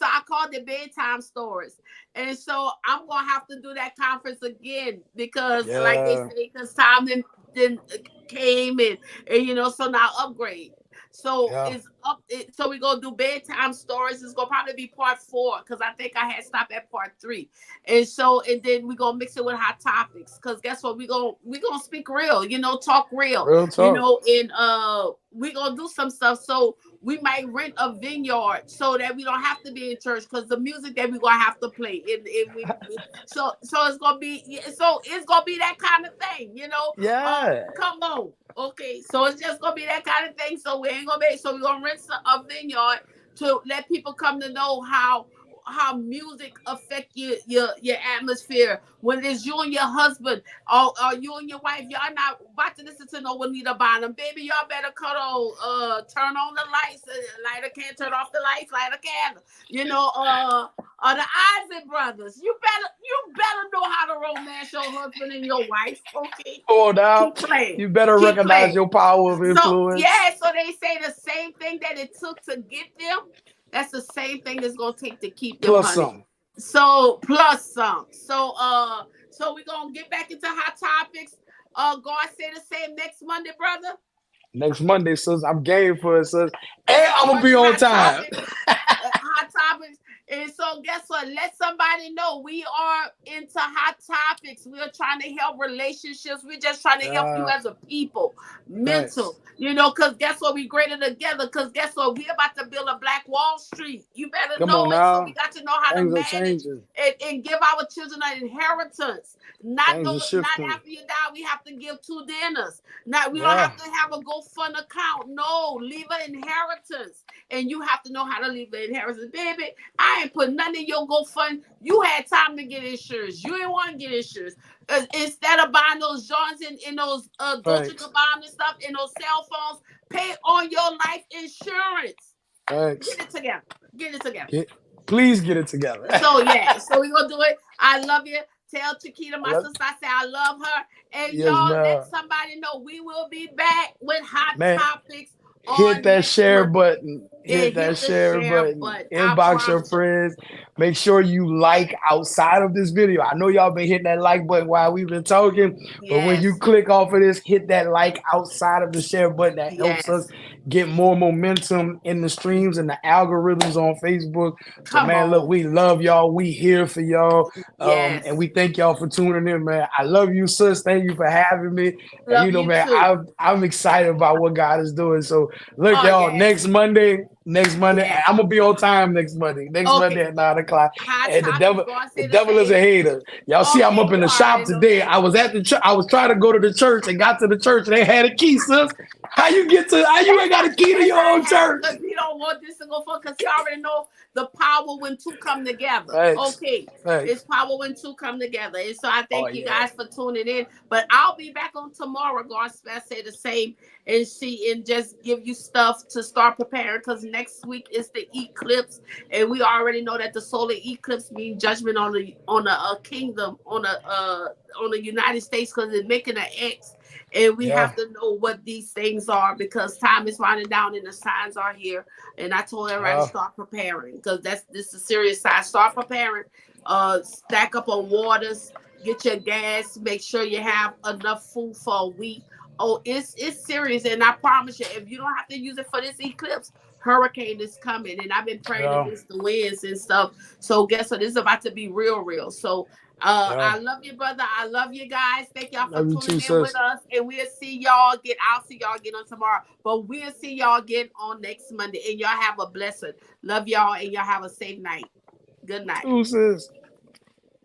I called it bedtime stories. And so I'm gonna have to do that conference again, because like they Yeah. say, because time then came, and so now upgrade. So Yeah. it's up. So we're gonna do bedtime stories. It's gonna probably be part 4 because I think I had stopped at part 3. And then we're gonna mix it with hot topics. Cause guess what? We gonna speak real, talk real, Real talk. and we gonna do some stuff. So we might rent a vineyard so that we don't have to be in church because the music that we gonna have to play. So it's gonna be, so it's gonna be that kind of thing. Yeah. Come on. Okay, so it's just gonna be that kind of thing. So we ain't gonna be. So we're gonna rent a vineyard to let people come to know how music affect your atmosphere when it's you and your husband or you and your wife. Y'all not about to listen to no Juanita Bynum, baby. Y'all better turn on the lights. Light a can, turn off the lights, light a candle. Or the Isaac brothers. You better know how to romance your husband and your wife. Okay, Come on now. keep playing, You better keep recognize playing. your power of So influence. yeah, so they say the same thing that it took to get them. That's the same thing it's gonna take to keep them, Plus honey. some. So plus some. So we're gonna get back into hot topics. God say the same next Monday, brother. Next Monday, sis. I'm game for it, sis. And I'm gonna be Monday on hot time. topics. Hot topics. And so guess what? Let somebody know we are into hot topics. We are trying to help relationships. We're just trying to help you Yeah. as a people. Thanks. Mental. Because guess what? We greater together. Because guess what? We about to build a Black Wall Street. You better Come on know it. So we now. got to know how to Things are manage changing. and give our children an inheritance. Things are Not shifting. after you die, we have to give 2 dinners. Not we don't Yeah. have to have a GoFund account. No, leave an inheritance. And you have to know how to leave an inheritance. Baby, I ain't put nothing in your GoFund. You had time to get insurance. You didn't want to get insurance. Instead of buying those joints in those Dolce Thanks. Gabbana stuff and those cell phones, pay on your life insurance. Thanks. Get it together. Get it together. Get, please get it together. So yeah, so we're gonna do it. I love you. Tell Chiquita, I my love, sister, I say I love her. And yes, y'all let man. somebody know we will be back with hot Man, topics hit on that next share Monday. button. Yeah, Hit that hit the share share button. button. I Inbox your promise you. friends. Make sure you like outside of this video. I know y'all been hitting that like button while we've been talking, but when you Yes. click off of this, hit that like outside of the share button. That helps us Yes. get more momentum in the streams and the algorithms on Facebook. So, Come man, look, on. we love y'all. We here for y'all. And Yes. we thank y'all for tuning in, man. I love you, sis. Thank you for having me. And Love you man, too. I'm excited about what God is doing. So look, Oh y'all, yes. next Monday, and Yes. I'm gonna be on time next Monday. Next Monday Okay. at 9 o'clock. Hot And topics. God the say the devil is a same. hater. Y'all see, I'm Okay, up in you the shop already know today. that. I was at the church. I was trying to go to the church and got to the church and they had a key, sis. How you ain't got a key to That's your how it own happened church? because he don't want this to go forward because he already know the power when two come together. Thanks. Okay. It's Thanks. power when two come together. And so I Oh thank you yeah. guys for tuning in. But I'll be back on tomorrow, God say the same, and see and just give you stuff to start preparing because next week is the eclipse. And we already know that the solar eclipse means judgment on the kingdom, on the United States because it's making an X, and we Yeah. have to know what these things are because time is winding down and the signs are here. And I told everybody to Yeah. start preparing because this is a serious sign. Start preparing. Stack up on waters. Get your gas. Make sure you have enough food for a week. Oh, it's serious, and I promise you, if you don't have to use it for this eclipse, hurricane is coming, and I've been praying Yeah. against the winds and stuff. So guess what? This is about to be real, real. So Yeah. I love you, brother. I love you guys. Thank y'all for Love you too, tuning in with sis. us. And we'll see y'all again. I'll see y'all again on tomorrow. But we'll see y'all again on next Monday. And y'all have a blessing. Love y'all and y'all have a safe night. Good night. Too, sis.